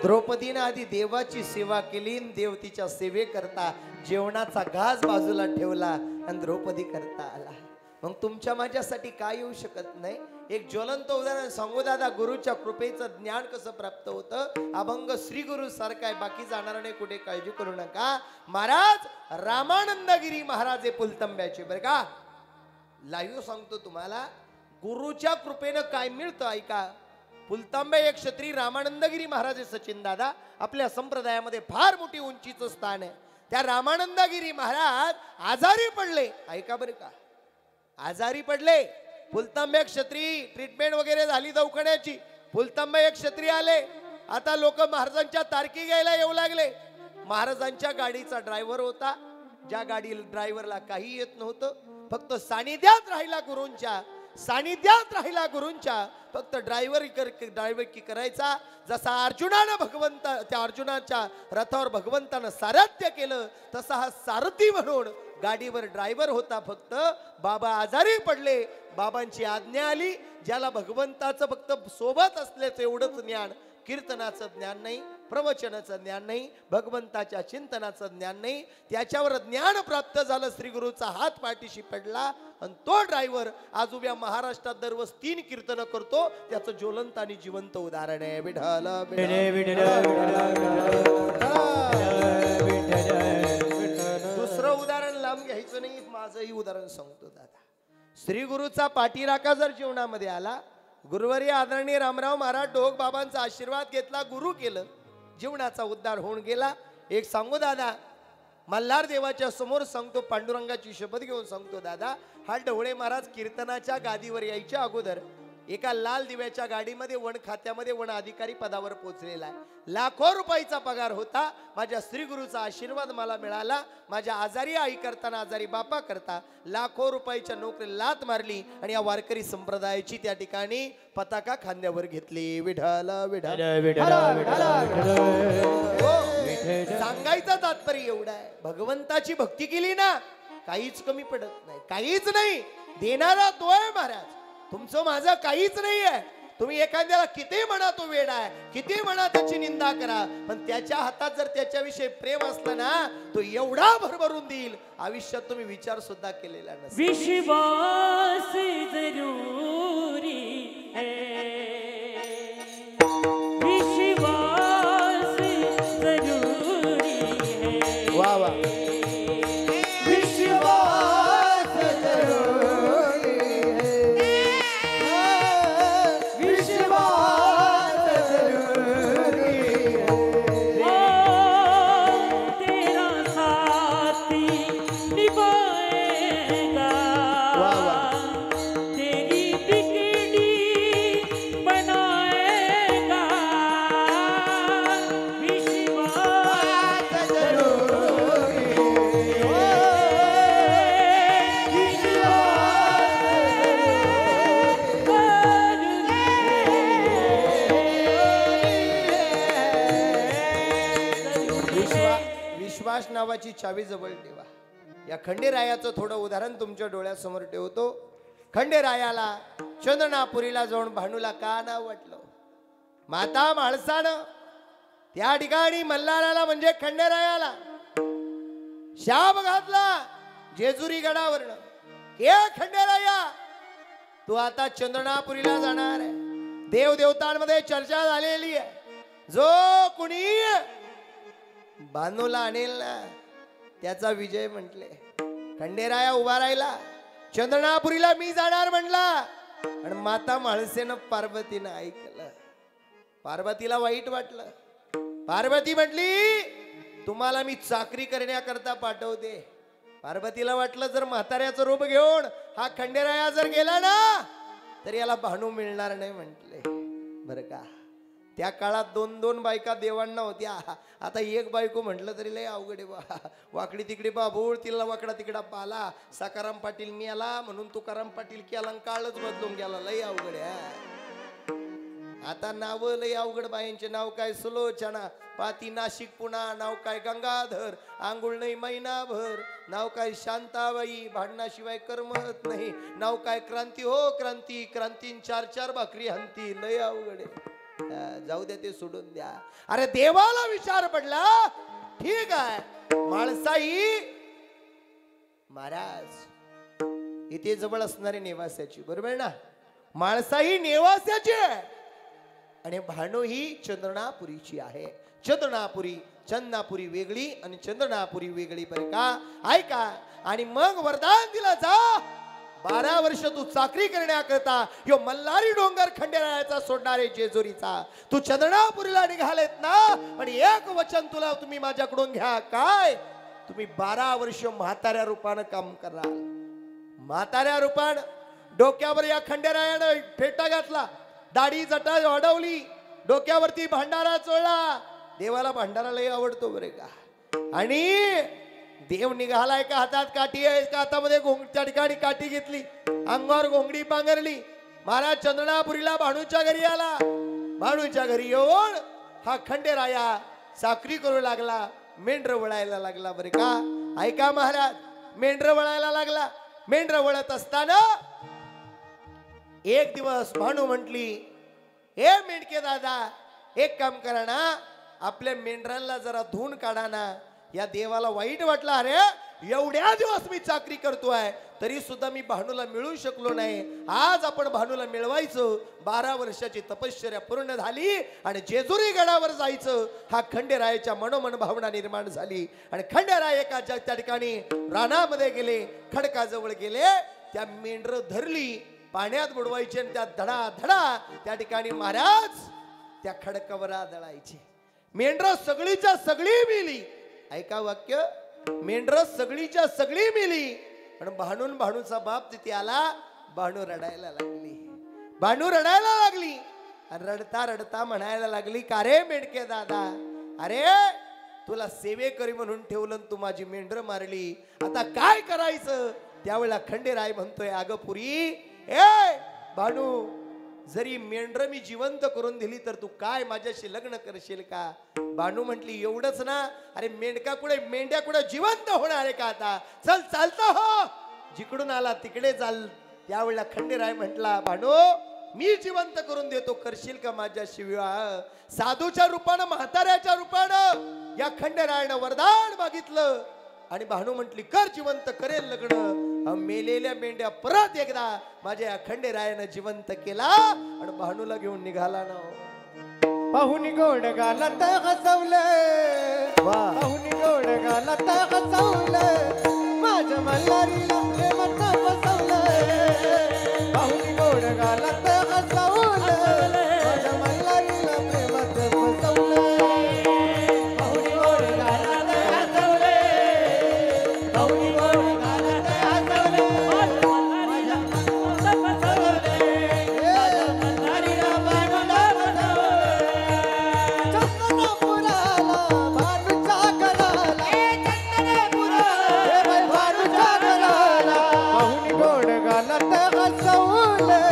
द्रौपदीने आधी देवाची सेवा केली आणि देव तिच्या सेवेकरता जेवणाचा घास बाजूला ठेवला आणि द्रौपदी करता आला. मग तुमच्या माझ्यासाठी काय येऊ शकत नाही. एक ज्वलंत उदाहरण सांगू दादा. गुरुच्या कृपेचं ज्ञान कसं प्राप्त होतं. अभंग श्री गुरु सारखा आहे, बाकी जाणार नाही कुठे, काळजी करू नका. महाराज रामानंदगिरी महाराज पुलतंब्याचे बरं का. लाईव्ह सांगतो तुम्हाला, गुरुच्या कृपेनं काय मिळतं ऐका. पुलतांबे एक क्षत्रिय रामानंदगिरी महाराज सचिन दादा आपल्या संप्रदायामध्ये फार मोठी उंचीचं स्थान आहे. त्या रामानंदगिरी महाराज आजारी पडले. ऐका बरं का, आजारी पडले. पुलतांबे क्षत्रिय ट्रीटमेंट वगैरे झाली दवाखान्याची. पुलतांबे एक क्षत्रिय आले. आता लोक महाराजांच्या तारकी घ्यायला येऊ लागले. महाराजांच्या गाडीचा ड्रायव्हर होता, ज्या गाडी ड्रायव्हरला काही येत नव्हतं, फक्त सानिध्यात राहिला गुरूंच्या, सानिध्यात राहिला गुरूंच्या, फक्त ड्रायव्हर की करायचा. जसा अर्जुनानं त्या अर्जुनाच्या रथावर भगवंतानं सारथ्य केलं, तसा हा सारथी म्हणून गाडीवर ड्रायव्हर होता. फक्त बाबा आजारी पडले, बाबांची आज्ञा आली. ज्याला भगवंताचं फक्त सोबत असल्याचं एवढंच ज्ञान, कीर्तनाचं ज्ञान नाही, प्रवचनाचं ज्ञान नाही, भगवंताच्या चिंतनाचं ज्ञान नाही, त्याच्यावर ज्ञान प्राप्त झालं. श्री गुरुचा हात पाठीशी पडला आणि तो ड्रायव्हर आज उभ्या महाराष्ट्रात दररोज 3 कीर्तन करतो. त्याचं ज्वलंत आणि जिवंत उदाहरण आहे. विठ्ठल दुसरं उदाहरण लांब घ्यायचं नाही, माझंही उदाहरण सांगतो दादा. श्री गुरुचा पाठीराखा जर जीवनामध्ये आला, गुरुवारी आदरणीय रामराव महाराज ढोक बाबांचा आशीर्वाद घेतला, गुरु केलं, जीवनाचा उद्धार होऊन गेला. एक सांगू दादा, मल्हार देवाच्या समोर सांगतो, पांडुरंगाची शपथ घेऊन सांगतो दादा, हा ढवळे महाराज कीर्तनाच्या गादीवर यायच्या अगोदर एका लाल दिव्याच्या गाडीमध्ये वन खात्यामध्ये वन अधिकारी पदावर पोहोचलेला आहे. लाखो रुपयाचा पगार होता. माझ्या श्री गुरुचा आशीर्वाद मला मिळाला. माझ्या आजारी आई करताना, आजारी बापा करता लाखो रुपयाच्या नोकरी लात मारली आणि या वारकरी संप्रदायाची त्या ठिकाणी पताका खांद्यावर घेतली. विठ्ठल सांगायचं तात्पर्य एवढं आहे, भगवंताची भक्ती केली ना, काहीच कमी पडत नाही, काहीच नाही. देणारा तो आहे महाराज, तुमचं माझं काहीच नाही आहे. तुम्ही एखाद्याला किती म्हणा तो वेडा आहे, किती म्हणा त्याची निंदा करा, पण त्याच्या हातात जर त्याच्याविषयी प्रेम असलं ना, तो एवढा भरभरून देईल, आयुष्यात तुम्ही विचार सुद्धा केलेला नसेल. विश्वास जरूरी है, विश्वास जरूरी है. वा वा. नावाची चावी जवळ ठेवा. या खंडेरायाचं थोडं उदाहरण तुमच्या डोळ्यासमोर ठेवतो. खंडेरायाला चंदनापुरीला जाऊन भानूला का नाव वाटलं? माता माळसानं त्या ठिकाणी मल्हाराला म्हणजे खंडेरायाला शाप घातला जेजुरी गडावरनं. हे खंडेराया, तू आता चंदनापुरीला जाणार आहे. देवदेवतांमध्ये चर्चा झालेली आहे, जो कुणी भानूला आणेल ना त्याचा विजय म्हटले. खंडेराया उभा राहिला. चंद्रनापुरीला मी जाणार म्हणला आणि माता म्हाळसेनं पार्वतीनं ऐकलं. पार्वतीला वाईट वाटलं. पार्वती म्हटली तुम्हाला मी चाकरी करण्याकरता पाठवते. पार्वतीला वाटलं जर म्हाताऱ्याचं रूप घेऊन हा खंडेराया जर गेला ना तर याला भानू मिळणार नाही म्हटले. बरं का, त्या काळात 2-2 बायका देवांना होत्या. आता एक बायको म्हटलं तरी लय अवघड आहे बा. वाकडी तिकडे बाबूळ तिला वाकडा तिकडा पाला. सकाराम पाटील मी आला म्हणून तुकाराम पाटील केला काळच बदलून गेला. लय अवघड आहे. आता नाव लय अवघड बायांचे. नाव काय सुलोचना, पाती नाशिक पुणा. नाव काय गंगाधर, आंघोळ नाही महिनाभर. नाव काय शांताबाई, भांडणाशिवाय करमत नाही. नाव काय क्रांती, हो क्रांती, क्रांतीन 4-4 भाकरी हंती. लय अवघड आहे. जाऊ द्या, ते सोडून द्या. अरे देवाला विचार पडला. ठीक आहे, माळसाई महाराज इथे जवळ असणारे नेवास्याची, बरोबर ना. माळसाई नेवास्याची आहे आणि भानू ही चंद्रनापुरीची आहे. चंद्रनापुरी, चंदनापुरी वेगळी आणि चंद्रनापुरी वेगळी. बरं का, ऐका. आणि मग वरदान दिलं, जा 12 वर्ष तू चाकरी करण्याकरता यो मल्हारी डोंगर खंडेरायाचा सोडणारे जेजुरीचा. तू चंद्रनापुरीला निघालेत ना, पण एक वचन तुला तुम्ही माझ्याकडून घ्या. काय? तुम्ही 12 वर्ष म्हाताऱ्या रूपानं काम कराल. म्हाताऱ्या रूपानं डोक्यावर या खंडेरायानं फेटा घातला, दाढी जटा वाढवली, डोक्यावरती भांडारा चोळला. देवाला भांडारा लय आवडतो बरे का. आणि देव निघालाय का हातात काठी आहे का हातामध्ये त्या ठिकाणी काठी घेतली, अंगावर घोंगडी पांघरली. महाराज चंद्रनापुरीला भानूच्या घरी आला. भानूच्या घरी येऊन हा खंडेराया चाकरी करू लागला, मेंढर वळायला लागला. बरे का, ऐका महाराज, मेंढर वळायला लागला. मेंढर वळत असताना एक दिवस भानू म्हटली, हे मेंढके दादा एक काम करा ना, आपल्या मेंढरांना जरा धुवून काढा ना. या देवाला वाईट वाटलं, अरे एवढ्या दिवस मी चाकरी करतोय तरी सुद्धा मी भानूला मिळू शकलो नाही. आज आपण भानूला मिळवायचं. 12 वर्षाची तपश्चर्या पूर्ण झाली आणि जेजुरी गडावर जायचं. हा खंडेरायाच्या मनोमन भावना निर्माण झाली आणि खंडेराय एका त्या ठिकाणी रानामध्ये गेले, खडकाजवळ गेले. त्या मेंढर धरली, पाण्यात बुडवायचे आणि त्या धडा धडा त्या ठिकाणी महाराज त्या खडकावर आदळायचे. मेंढर सगळीच्या सगळी मिली. ऐका वाक्य, मेंढर सगळीच्या सगळी मिली. पण भानूचा बाप तिथे आला. भानू रडायला लागली. भानू रडायला लागली आणि रडता रडता म्हणायला लागली, का रे मेंढके दादा, अरे तुला सेवेकरी म्हणून ठेवलं, तू माझी मेंढर मारली, आता काय करायचं? त्यावेळेला खंडेराय म्हणतोय, अगं पुरी, ए भानू, जरी मेंढर मी जिवंत करून दिली तर तू काय माझ्याशी लग्न करशील का? भानू म्हटली, एवढंच ना, अरे मेंढका कुठे, मेंढ्या कुठे जिवंत होणार आहे का? आता चल, चालता हो, जिकडून आला तिकडे चाल. त्यावेळेला खंडेराय म्हटला, भानू मी जिवंत करून देतो, करशील का माझ्याशी विवाह? साधूच्या रूपानं, म्हाताऱ्याच्या रूपानं या खंडेरायानं वरदान मागितलं आणि भानू म्हटली, कर, जिवंत करेल लग्न. मेलेल्या मेंढ्या परत एकदा माझ्या या खंडेरायानं जिवंत केला आणि भानूला घेऊन निघाला ना. पाहुणी गोड गालात हसवलं, पाहुणी गोड गालात हसवलं, माझ्या मल्हारीला प्रेमात बसवलं. पाहुणी गोड गालात हसवलं, माझ्या मल्हारीला प्रेमात बसवलं. पाहुणी गोड गालात हसवलं, पाहुणी गोड गालात हसवलं, माझ्या मल्हारीला भानूला बसवलं. चंद्रनापुराला भानूच्या घराला, भानूच्या घराला पाहुणी गोड गालात हसवलं,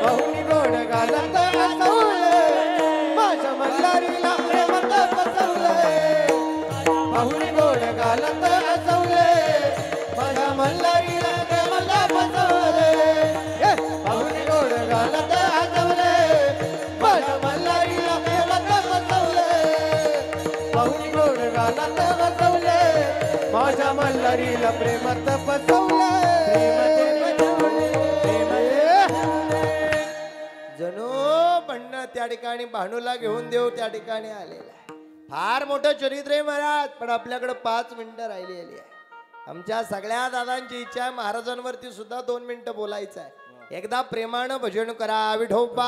पाहुणी गोड गालात हसवलं, माझ्या मल्हारीला प्रेमात बसवलं. पाहुणी गोड गालात हसवलं, माझ्या मल्हारीला प्रेमात बसवलं. पाहुणी गोड गालात हसवलं, माझ्या मल्हारीला प्रेमात बसवलं. पाहुणी गोड गालात हसवलं, माझ्या मल्हारीला प्रेमात बसवलं. जणू म्हणणं त्या ठिकाणी भानूला घेऊन देऊ त्या ठिकाणी आलेला आहे. फार मोठं चरित्र आहे महाराज, पण आपल्याकडे 5 मिनिटं राहिलेली आहे. आमच्या सगळ्या दादांची इच्छा आहे महाराजांवरती सुद्धा 2 मिनिटं बोलायचं आहे. एकदा प्रेमानं भजन करा विठोबा.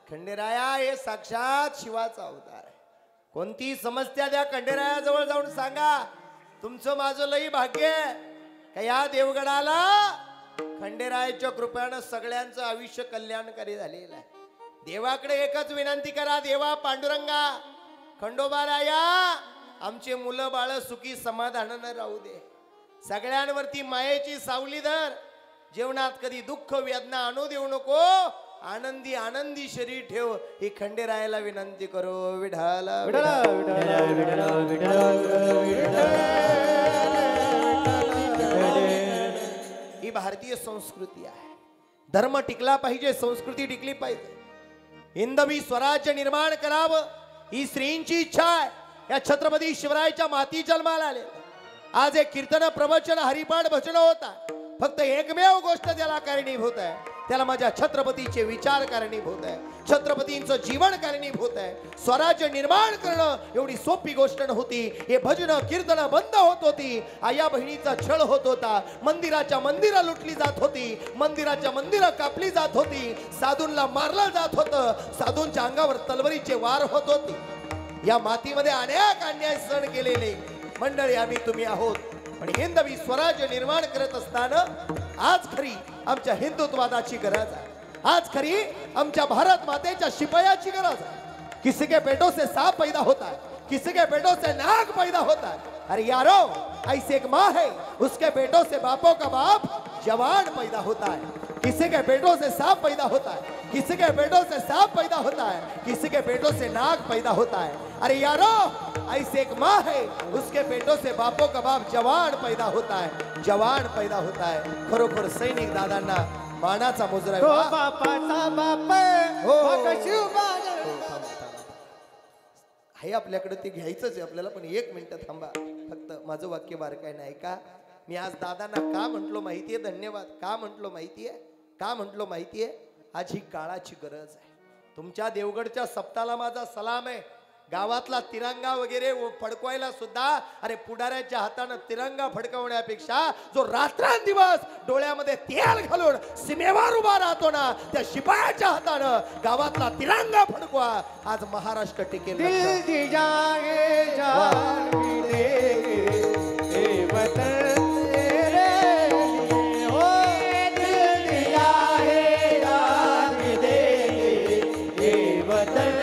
खंडेराया हे साक्षात शिवाचा अवतार आहे. कोणती समस्या द्या खंडेरायाजवळ जाऊन सांगा. तुमचं माझं लई भाग्य आहे का या देवगडाला खंडेरायाच्या कृपेनं सगळ्यांचं आयुष्य कल्याणकारी झालेलं आहे. देवाकडे एकच विनंती करा, देवा पांडुरंगा खंडोबाराया आमचे मुलं बाळ सुखी समाधानानं राहू दे. सगळ्यांवरती मायेची सावली धर. जीवनात कधी दुःख वेदना आणू देऊ नको. आनंदी आनंदी शरीर ठेव ही खंडेरायाला विनंती करो. विठाला ही भारतीय संस्कृती आहे. धर्म टिकला पाहिजे, संस्कृती टिकली पाहिजे. हिंदवी स्वराज्य निर्माण करावं ही स्त्रींची इच्छा आहे. या छत्रपती शिवरायाच्या माती जन्माला आले. आज एक कीर्तन प्रवचन हरिपाठ भजन होता. फक्त एकमेव गोष्ट त्याला कारणीभूत आहे, त्याला माझ्या छत्रपतीचे विचार कारणीभूत आहे, छत्रपतींचं जीवन कारणीभूत आहे. स्वराज्य निर्माण करणं एवढी सोपी गोष्ट नव्हती. हे भजन कीर्तन बंद होत होती. आया बहिणीचा छळ होत होता. मंदिराच्या मंदिरं लुटली जात होती. मंदिराच्या मंदिरं कापली जात होती. साधूंना मारलं जात होतं. साधूंच्या अंगावर तलवारीचे वार होत होते. या मातीमध्ये अनेक अन्याय सहन केलेले मंडळी आम्ही तुम्ही आहोत. पण हिंदवी स्वराज्य निर्माण करत असताना आज खरी आमच्या हिंदुत्ववादाची गरज आहे. आज खरी आमच्या भारत मातेच्या शिपायाची गरज है। किसी के पेटों से सांप पैदा होता है, किसी के पेटों से नाग पैदा होता है। अरे यारो, ऐसी एक माँ है, उसके पेटों से बापों का बाप जवान पैदा होता है। किसी के पेटों से सांप पैदा होता है, किसी के पेटों से सांप पैदा होता है, किसी के पेटों से नाग पैदा होता है। अरे यारो, ऐसी एक माँ है, उसके पेटों से बापों का बाप जवान पैदा होता है, जवान पैदा होता है। खरोखर सैनिक दादांना मानाचा मुजरा आहे। हो बापाचा बाप हो आहे आपल्याकडे, ते घ्यायचंच आहे आपल्याला। पण एक मिनिट थांबा, फक्त माझं वाक्य बारकाय नाही का। मी आज दादांना का म्हटलो माहितीये, धन्यवाद का म्हटलो माहितीये, का म्हटलो माहितीये, आज ही काळाची गरज आहे। तुमच्या देवगडच्या सप्ताला माझा सलाम आहे। गावातला तिरंगा वगैरे फडकवायला सुद्धा, अरे पुढाऱ्याच्या हाताने तिरंगा फडकवण्यापेक्षा जो रात्रंदिवस डोळ्यामध्ये तेल घालून सीमेवर उभा राहतो ना, त्या शिपायाच्या हाताने गावातला तिरंगा फडकवा, आज महाराष्ट्र टिकेल। दिल दी जाए जान भी देंगे ए वतन तेरे लिए, हो दिल दी जाए जान भी देंगे ए वतन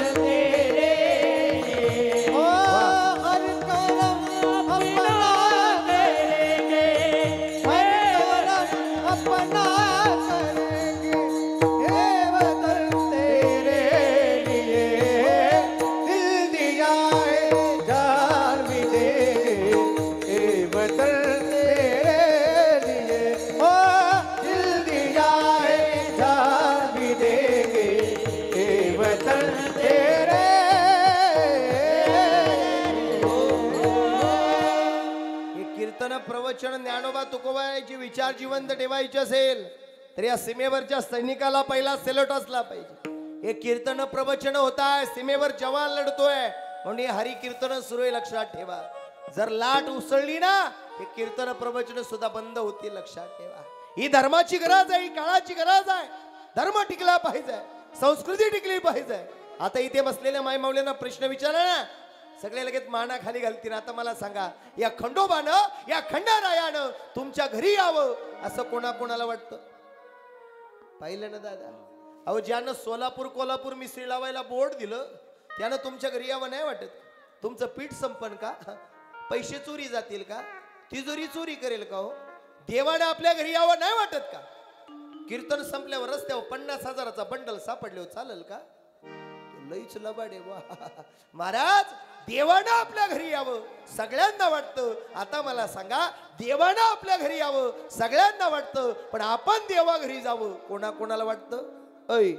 प्रवचन ज्ञानोबा तुकोबाची विचार जिवंत ठेवायचे असेल तर या सीमेवरच्या सैनिकाला पहिला सेल्यूट असला पाहिजे। हे कीर्तन प्रवचन होत आहे, सीमेवर जवान लढतोय म्हणून हे हरी कीर्तन सुरू आहे, लक्षात ठेवा। जर लाट उसळली ना, हे कीर्तन प्रवचन सुद्धा बंद होतील, लक्षात ठेवा। ही धर्माची गरज आहे, ही काळाची गरज आहे। धर्म टिकला पाहिजे, संस्कृती टिकली पाहिजे। आता इथे बसलेल्या माय माऊलींना प्रश्न विचारा ना, सगळे लगेच माना खाली घालतील। आता मला सांगा, या खंडोबानं, या खंडारायानं तुमच्या घरी यावं असं कोणाकोणाला वाटतं? पाहिलं ना दादा. अहो ज्यानं सोलापूर कोल्हापूर मिसळी लावायला बोर्ड दिलं त्यानं तुमच्या घरी यावं नाही वाटत? तुमचं पीठ संपन का? पैसे चोरी जातील का? तिजोरी चोरी करेल का? हो देवाने आपल्या घरी यावं नाही वाटत का? कीर्तन संपल्यावर रस्त्यावर 50,000चा बंडल सापडले चालेल का? लईच लबाडे वा. महाराज देवानं आपल्या घरी यावं सगळ्यांना वाटतं. आता मला सांगा, देवानं आपल्या घरी यावं सगळ्यांना वाटतं, पण आपण देवा घरी जावं कोणाकोणाला वाटतं? ऐ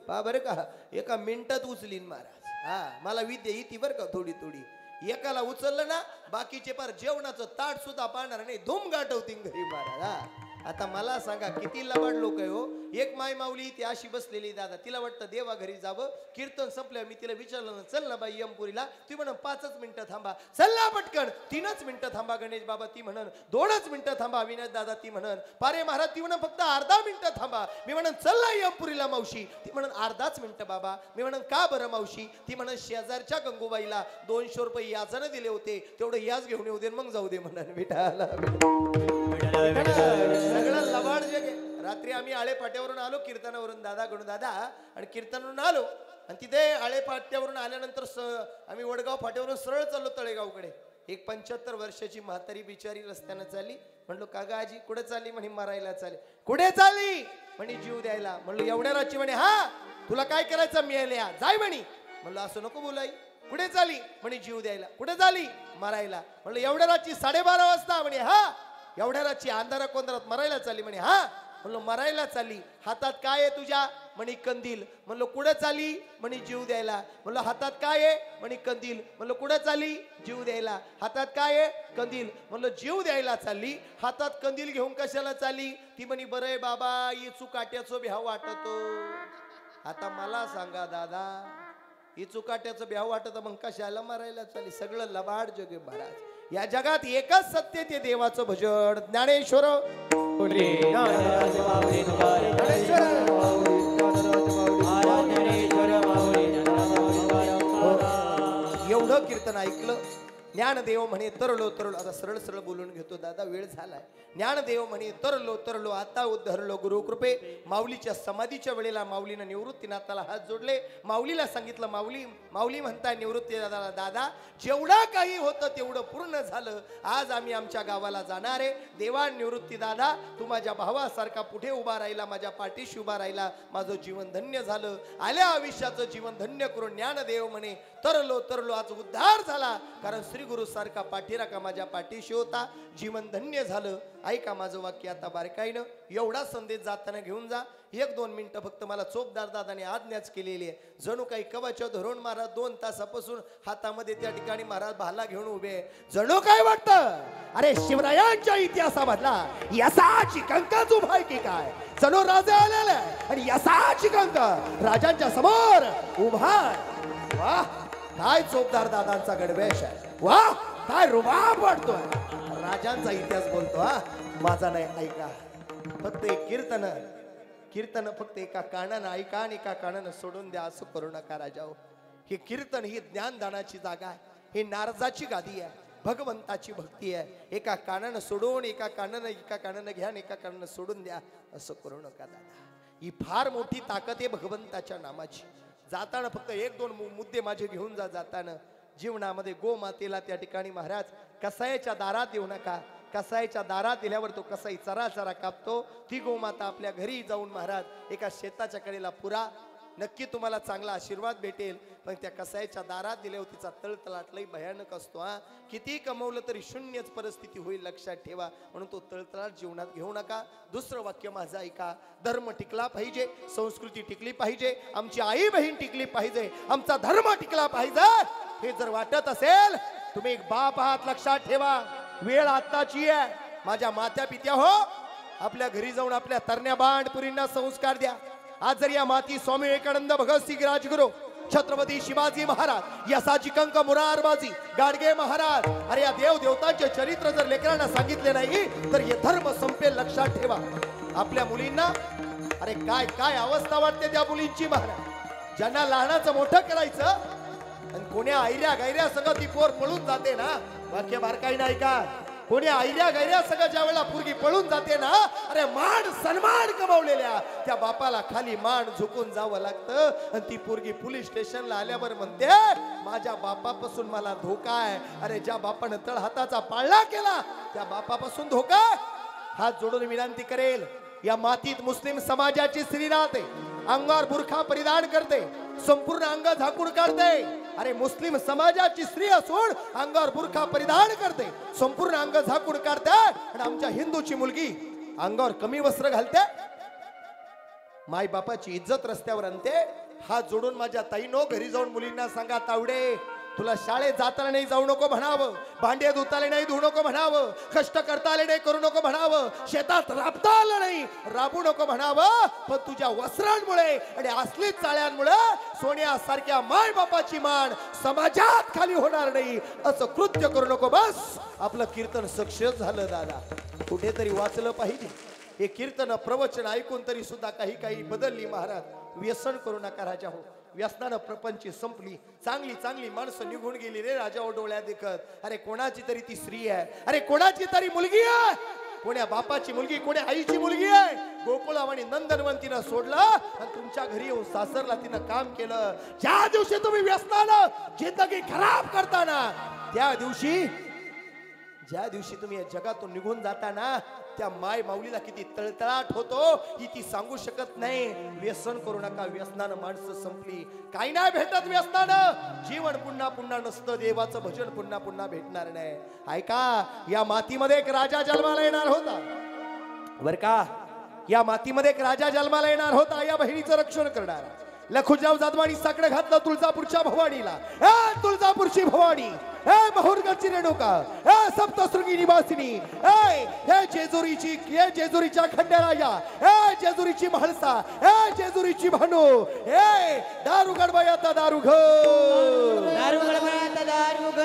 पा बरं का, एका मिनिटात उचलीन महाराज. हा मला विद्या येते बरं का थोडी थोडी. एकाला उचललं ना बाकीचे पार जेवणाचं ताट सुद्धा पाहणार नाही, धूम गाठवतील घरी महाराज. हा आता मला सांगा किती लबाड लोक आहे हो. एक माय माऊली ती अशी बसलेली दादा, तिला वाटतं देवा घरी जावं. कीर्तन संपलं मी तिला विचारलं ना, चल ना बाई यमपुरीला. ती म्हणून 5च मिनिटं थांबा. चल ना पटकन. 3च मिनिटं थांबा गणेश बाबा ती म्हणन. 2च मिनिटं थांबा विनायक दादा ती म्हणन. पारे महाराज ती म्हणून फक्त अर्धा मिनिटं थांबा. मी म्हणन चल ना यमपुरीला मावशी. ती म्हणून अर्धाच मिनिटं बाबा. मी म्हणन का बरं मावशी? ती म्हणन शेजारच्या गंगूबाईला 200 रुपये याजानं दिले होते, तेवढं याज घेऊन येऊ दे मग जाऊ दे म्हणन. विठाला सगळं लबाड जग आहे. रात्री आम्ही आळे पाट्यावरून आलो कीर्तनावरून दादा गणू दादा, आणि कीर्तनावरून आलो आणि तिथे आळे पाट्यावरून आल्यानंतर आम्ही वडगाव फाट्यावरून सरळ चाललो तळेगावकडे. एक 75 वर्षाची म्हातारी बिचारी रस्त्यानं चालली. म्हणलो का ग आजी कुठे चालली? म्हणे मारायला चालली. कुठे चालली? म्हणे जीव द्यायला. म्हणलो एवढ्या रात्री? म्हणे हा तुला काय करायचं मिळाल्या जाय म्हणे. म्हणलो असं नको बोलाई. कुठे चालली? म्हणे जीव द्यायला. कुठे चालली? मारायला. म्हणलो एवढ्या रात्री 12:30 वाजता? म्हणे हा. एवढ्या रात्री अंधारा कोंधारात मरायला चालली? म्हणे हा. म्हणलो मरायला चालली. हातात काय आहे तुझ्या? म्हणे कंदील. म्हणलो कुठे चालली? म्हणे जीव द्यायला. म्हणलो हातात काय आहे? म्हणे कंदील. म्हणलो कुठे चालली? जीव द्यायला. हातात काय आहे? कंदील. म्हणलो जीव द्यायला चालली. हातात कंदील घेऊन कशाला चालली? ती म्हणे बरं आहे बाबा इचू काट्याचं भ्याव वाटतो. आता मला सांगा दादा, इचू काट्याचं भ्याव वाटत मग कशाला मरायला चालली? सगळं लबाड जग आहे महाराज. या जगात एकच सत्य ते देवाचं भजन. ज्ञानेश्वर एवढं कीर्तन ऐकलं. ज्ञानदेव म्हणे तरलो तरलो. आता सरळ सरळ बोलून घेतो दादा, वेळ झालाय. ज्ञानदेव म्हणे तरलो तरलो आता उद्धरलो गुरुकृपे. माऊलीच्या समाधीच्या वेळेला माऊलीनं निवृत्तीनाथाला हात जोडले. माऊलीला सांगितलं माऊली माऊली म्हणताय निवृत्ती दादाला, दादा जेवढं काही होतं तेवढं पूर्ण झालं. आज आम्ही आमच्या गावाला जाणार आहे. देवा निवृत्ती दादा तू माझ्या भावासारखा पुढे उभा राहिला, माझ्या पाठीशी उभा राहिला, माझं जीवन धन्य झालं. आल्या आयुष्याचं जीवन धन्य करून ज्ञानदेव म्हणे तरलो तरलो आज उद्धार झाला. कारण श्री गुरु सारखा पाठीराखा माझ्या पाठीशी होता, जीवन धन्य झालं. ऐका माझं वाक्य आता बारकाईनं. एवढा संदेश जाताना घेऊन जा. 1-2 मिनिटं फक्त मला चोपदार दादाने आज्ञाच केलेली आहे. जणू काही कवच धरून महाराज 2 तासापासून हातामध्ये त्या ठिकाणी महाराज भाला घेऊन उभे आहे. जणू काय वाटतं अरे शिवरायांच्या इतिहासामधला यसाची कंकाच उभा आहे की काय? जणू राजा आलेला आणि यसाची कंक राजांच्या समोर उभा. वाह काय चोपदार दादांचा गडवेश आहे. वाह काय रुबाब वाटतोय. राजांचा इतिहास बोलतो हा माझा नाही. ऐका फक्त एक कीर्तन फक्त एका कानानं ऐका आणि एका कानानं सोडून द्या. असं करू नका राजाओ. हे कीर्तन ही ज्ञानदानाची जागा आहे. ही नारदाची गादी आहे, भगवंताची भक्ती आहे. एका कानानं सोडून एका कानानं घ्या आणि एका कानानं सोडून द्या. असं करू नका दादा. ही फार मोठी ताकद आहे भगवंताच्या नामाची. जाताना फक्त 1-2 मुद्दे माझे घेऊन जा. जाताना जीवनामध्ये गोमातेला त्या ठिकाणी महाराज कसायच्या दारात येऊ नका. कसायच्या दारात दिल्यावर तो कसाई चरा कापतो. ती गोमाता आपल्या घरी जाऊन महाराज एका शेताच्या कडेला पुरा. नक्की तुम्हाला चांगला आशीर्वाद भेटेल. पण त्या कसायच्या दारात दिल्यावर तिचा तळतळाट लई भयानक असतो. हा किती कमवलं तरी शून्यच परिस्थिती होईल, लक्षात ठेवा. म्हणून तो तळतळाट जीवनात घेऊ नका. दुसरं वाक्य माझं ऐका. धर्म टिकला पाहिजे, संस्कृती टिकली पाहिजे, आमची आई बहीण टिकली पाहिजे, आमचा धर्म टिकला पाहिजे. हे जर वाटत असेल तुम्ही एक बाप आहात, लक्षात ठेवा. वेळ आत्ताची आहे. माझ्या मात्या पित्या हो, आपल्या घरी जाऊन आपल्या तरण्या बांडपुरींना संस्कार द्या. आज जर या माती स्वामी विवेकानंद, भगतसिंग राजगुरू, छत्रपती शिवाजी महाराज, यसाची कंक मुरारबाजी, गाडगे महाराज, अरे या देव देवतांचे चरित्र जर लेकरांना सांगितले नाही तर हे धर्म संपेल, लक्षात ठेवा. आपल्या मुलींना अरे काय काय अवस्था वाटते त्या मुलींची महाराज. ज्यांना लहानाचं मोठं करायचं आणि कोण्या ऐऱ्या गैऱ्या सगळं ती पोर पळून जाते ना. वाक्य बारकाई नाही का? कोणी आयऱ्या गैऱ्या सगळं ज्या वेळेला पोरगी पळून जाते ना, अरे मान सन्मान कमावलेल्या त्या बापाला खाली मान झुकून जावं लागतं. आणि ती पोरगी पोलीस स्टेशनला आल्यावर म्हणते, माझ्या बापापासून मला धोका आहे. अरे ज्या बापानं तळ हाताचा पाळणा केला त्या बापापासून धोका. हात जोडून विनंती करेल, या मातीत मुस्लिम समाजाची स्त्री राहते, अंगावर बुरखा परिधान करते, संपूर्ण अंग झाकून काढते. अरे मुस्लिम समाजाची स्त्री असून अंगावर बुरखा परिधान करते, संपूर्ण अंग झाकून काढते. आणि आमच्या हिंदूची मुलगी अंगावर कमी वस्त्र घालते, माय बापाची इज्जत रस्त्यावर आणते. हात जोडून माझ्या ताईनो, घरी जाऊन मुलींना सांगा, तावडे तुला शाळेत जाताना नाही जाऊ नको म्हणावं, भांडे धुताले नाही धुवू नको म्हणावं, कष्ट करता आले नाही करू नको म्हणावं, शेतात राबता आलं नाही राबू नको म्हणावं. पण तुझ्या वस्त्रांमुळे आणि असलीच चाळ्यांमुळे सोन्यासारख्या माय बापाची मान समाजात खाली होणार नाही, असं कृत्य करू नको. बस आपलं कीर्तन सक्सेस झालं दादा. कुठेतरी वाचलं पाहिजे हे कीर्तन प्रवचन ऐकून तरी सुद्धा काही काही बदलली. महाराज व्यसन करू नका राजा हो, व्यसनानं प्रपंची संपली. चांगली चांगली माणसं निघून गेली रे राजा डोळ्यात देखत. अरे कोणाची तरी ती स्त्री आहे, अरे कोणाची तरी मुलगी आहे, कोण्या बापाची मुलगी, कोण्या आईची मुलगी आहे. गोकुळावाणी नंदनवन तिनं सोडलं आणि तुमच्या घरी येऊन सासरला तिनं काम केलं. ज्या दिवशी तुम्ही व्यसनानं जिंदगी खराब करताना, त्या दिवशी ज्या दिवशी तुम्ही या जगातून निघून जाताना त्या माय माऊलीला किती तळतळाट होतो ही ती सांगू शकत नाही. व्यसन करू नका, व्यसनानं माणसं संपली. काही नाही भेटत व्यसनानं, जीवन पुन्हा पुन्हा नसतं, देवाचं भजन पुन्हा पुन्हा भेटणार नाही. ऐका, या मातीमध्ये एक राजा जन्माला येणार होता बर का, या मातीमध्ये एक राजा जन्माला येणार होता, या बहिणीचं रक्षण करणार. लखुजाव जाधवानी साकडं घातलं तुळजापूरच्या भवानीला. तुळजापूरची भवानी, महुरगडची रेणुका, सप्तशृंगी निवासिनी, जेजुरीच्या खंडेराया, जेजुरीची म्हाळसा, जेजुरीची भानू, दारुगड बाई आता दारुघड, दारुगड बाई आता दारुगड,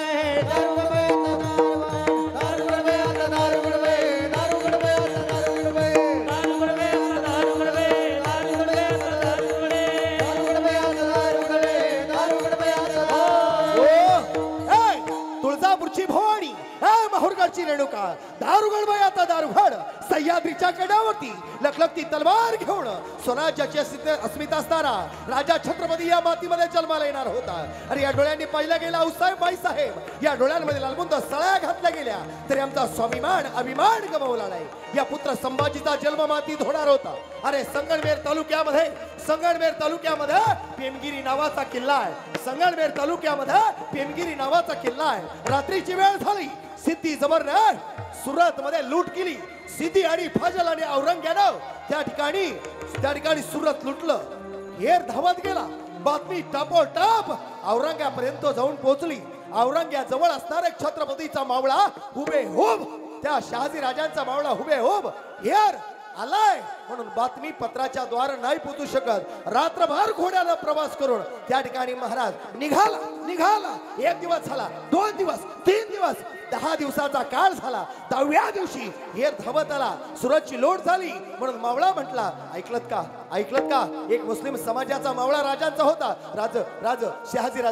दारुगड बाई आता दारुगड, दारुगड बाई आता दारुगड बाई, दारुगड बाई आता दारुगड बाई, दारुगड बाई आता दारुगड बाई, दारुगड बाई आता दारुगड, दारुगड बाई आता दारुगड, दारुगड बाई आता तुळजापूरची भवानी, महुरगडची रेणुका, दारुगड बाई आता दारुगड. सह्याद्रीच्या कड्यावरती लखलखती तलवार घेऊन स्वराज्याची अस्मिता असणारा राजा छत्रपती या मातीमध्ये जन्माला येणार होता. अरे या डोळ्यांनी पाहिला गेला आऊसाहेब बाई साहेब, या डोळ्यांमध्ये लालबुंद सळ्या घातल्या गेल्या तरी आमचा स्वाभिमान अभिमान गमावला नाही. या पुत्र संभाजीचा जन्म मातीत होणार होता. अरे संगमनेर तालुक्यामध्ये पेमगिरी नावाचा किल्ला आहे, संगमनेर तालुक्यामध्ये पेमगिरी नावाचा किल्ला आहे. रात्रीची वेळ झाली, सिद्धी जबरने सुरत मध्ये लूट केली. सिद्धी आणि फाजल आणि औरंग्यानं त्या ठिकाणी सुरत लुटलं. हेर धावत गेला, बातमी टापोटाप औरंग्यापर्यंत जाऊन पोहोचली. औरंग्याजवळ असणार एक छत्रपतीचा मावळा हुबेहूब, त्या शहाजी राजांचा मावळा हुबेहूब हेर आलाय म्हणून बातमी पत्राच्या द्वारे नाही पोहोचू शकत. रात्रभर घोड्यानं प्रवास करून त्या ठिकाणी महाराज निघाला. 1 दिवस झाला, 2 दिवस, 3 दिवस, 10 दिवसाचा काळ झाला. 10व्या दिवशी हेर धावत आला. सुरतची लोट झाली म्हणून मावळा म्हटला, ऐकलत का एक मुस्लिम समाजाचा मावळा राजांचा होता. शहाजी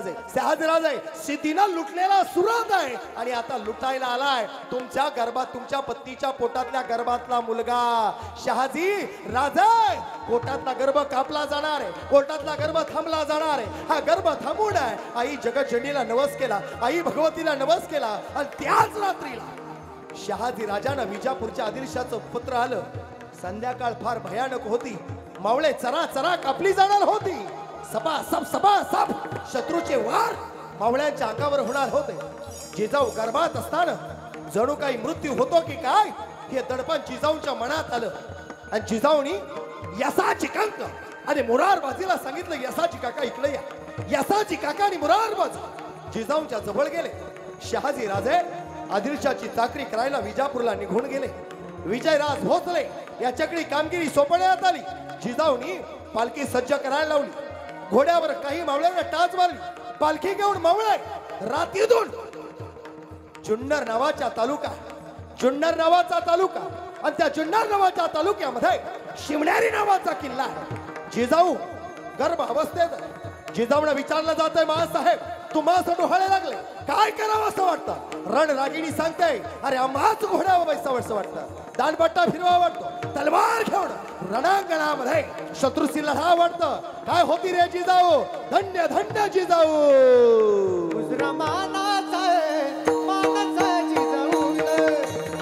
राजे सिद्धीनं लुटलेला सुरत आहे आणि आता लुटायला आलाय. तुमच्या गर्भात, तुमच्या पत्नीच्या पोटातल्या गर्भातला मुलगा शहाजी राजे, पोटातला गर्भ कापला जाणार आहे, पोटातला गर्भ थांबला जाणार आहे. हा गर्भ थांबून आहे. आई जगज्जननीला नवस केला, आई भगवतीला नवस केला आणि त्याच रात्रीला शहाजी राजानं विजापूरच्या आदिलशाचं पत्र आलं. संध्याकाळ फार भयानक होती, मावळे चरा कापली जाणार होती. सपा शत्रूचे वार मावळ्यांच्या अंगावर होणार होते. जिजाऊ गर्भात असताना जणू काही मृत्यू होतो की काय हे दडपण जिजाऊच्या मनात आलं आणि जिजाऊनी यसाची कंक आणि मुरारबाजीला सांगितलं, यसाची काका इकडे या. यसाची काका आणि मुरारबाज जिजाऊच्या जवळ गेले. शहाजी राजे आदिलशाची चाकरी करायला विजापूरला निघून गेले. विजयराज भोसले याच्याकडे कामगिरी सोपवण्यात आली. जिजाऊनी पालखी सज्ज करायला लावली. घोड्यावर काही मावळ्यांना टाच मारली. पालखी घेऊन मावळे रात्रीतून जुन्नर नावाचा तालुका आणि त्या जुन्नर नावाच्या तालुक्यामध्ये शिमण्यारी नावाचा किल्ला आहे. जिजाऊ गर्भ अवस्थेत. जिजाऊला विचारलं जातंय, महासाहेब तुम्हाला डोहाळे लागले काय करावं असं वाटतं रणरागिणी सांगते अरे आम्हाच घोड्यावर बसावं वाटतं दानपट्टा फिरवा वाटतो तलवार घेऊन रणांगणामध्ये शत्रूशी लढा वाटतं काय होती रे जिजाऊ धन्य धन्य जिजाऊ दुसरा मानाचा मानाचा जिजाऊल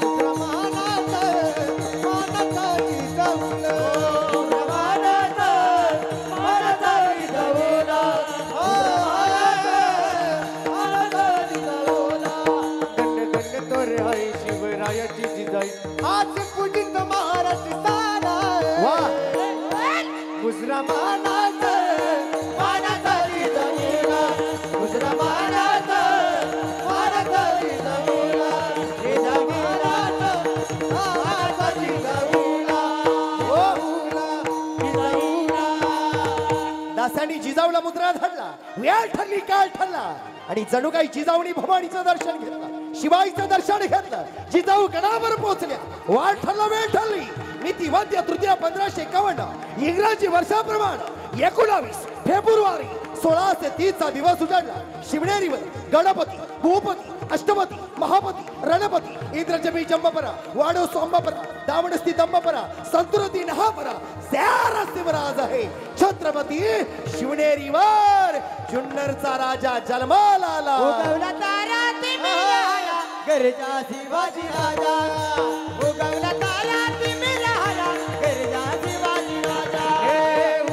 दुसरा मानाचा मानाचा जिजाऊल दुसरा मानाचा मानाचा जिजाऊल मानाचा जिजाऊल गण गण तोरे आई शिवरायाची जिजाई आज पूजित महाराष्ट्र सारा वा दुसरा मानाचा मानाचा जिजाऊल दुसरा मानाचा मानाचा जिजाऊल मानाचा जिजाऊल दासांनी जिजाऊला मुद्रा धरला वेळ ठरली काळ ठरला आणि जणू काही जिजाऊनी भवानीचं दर्शन घेतलं शिवाईचं दर्शन घेतलं जिजाऊ गडावर पोहोचल्या वाट ठरला वेळ ठरली नीती वाद्य तृतीया 1551 इंग्रजी वर्षाप्रमाणे 19 फेब्रुवारी 1630 चा दिवस उजाडला शिवनेरीवर गणपती भूपती अष्टपती महापती रणपती इंद्रजमी जंबपरा वाडो सोंबपरा दावणस्ती दंबपरा संतुरती नहापरा सारा शिवराज आहे छत्रपती शिवनेरीवर जुन्नरचा राजा जन्माला आला उगवला तारा ते मिळाला गरजा शिवाजी राजा उगवला तारा ते मिळाला गरजा शिवाजी राजा हे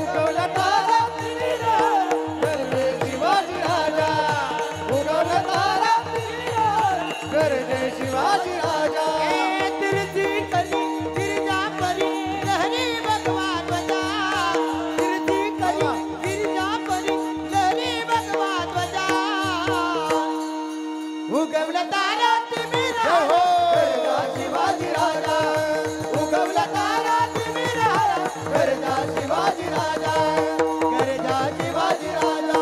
उगवला तारा ते मिळाला गरजा शिवाजी राजा उगवला तारा ते मिळाला गरजा शिवाजी राजा हे तिरछी कली गिरजा परी लहरी भगवान बजा तिरछी कली गिरजा परी लहरी भगवान बजा उगवला तारा ते मिळाला गरजा शिवाजी राजा उगवला तारा ते मिळाला गरजा शिवाजी राजा गरजा शिवाजी राजा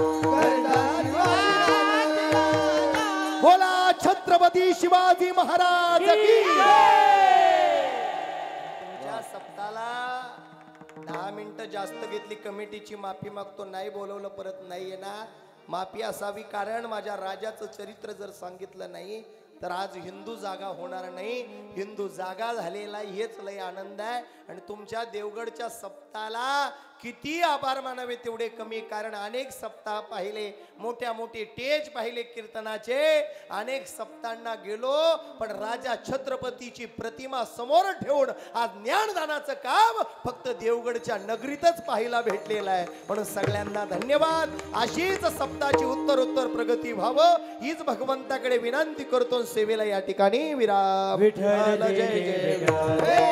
गरजा शिवाजी राजा बोला छत्रपती शिवाजी महाराज की तुमच्या सप्ताहाला 10 मिनिटं जास्त घेतली कमिटीची माफी मागतो नाही बोलवलं परत नाही येणार माफी असावी कारण माझ्या राजाचं चरित्र जर सांगितलं नाही तर आज हिंदू जागा होणार नाही हिंदू जागा झालेला हेच लय आनंद आहे आणि तुमच्या देवगडच्या सप्ताहाला किती आभार मानावे तेवढे कमी कारण अनेक सप्ताह पाहिले मोठ्या मोठे टेज पाहिले कीर्तनाचे अनेक सप्ताहांना गेलो पण राजा छत्रपतीची प्रतिमा समोर ठेवून आज ज्ञानदानाचं काम फक्त देवगडच्या नगरीतच पाहायला भेटलेलं आहे म्हणून सगळ्यांना धन्यवाद अशीच सप्ताहाची उत्तर प्रगती व्हावं हीच भगवंताकडे विनंती करतो सेवेला या ठिकाणी विराम विठ्ठल जय जय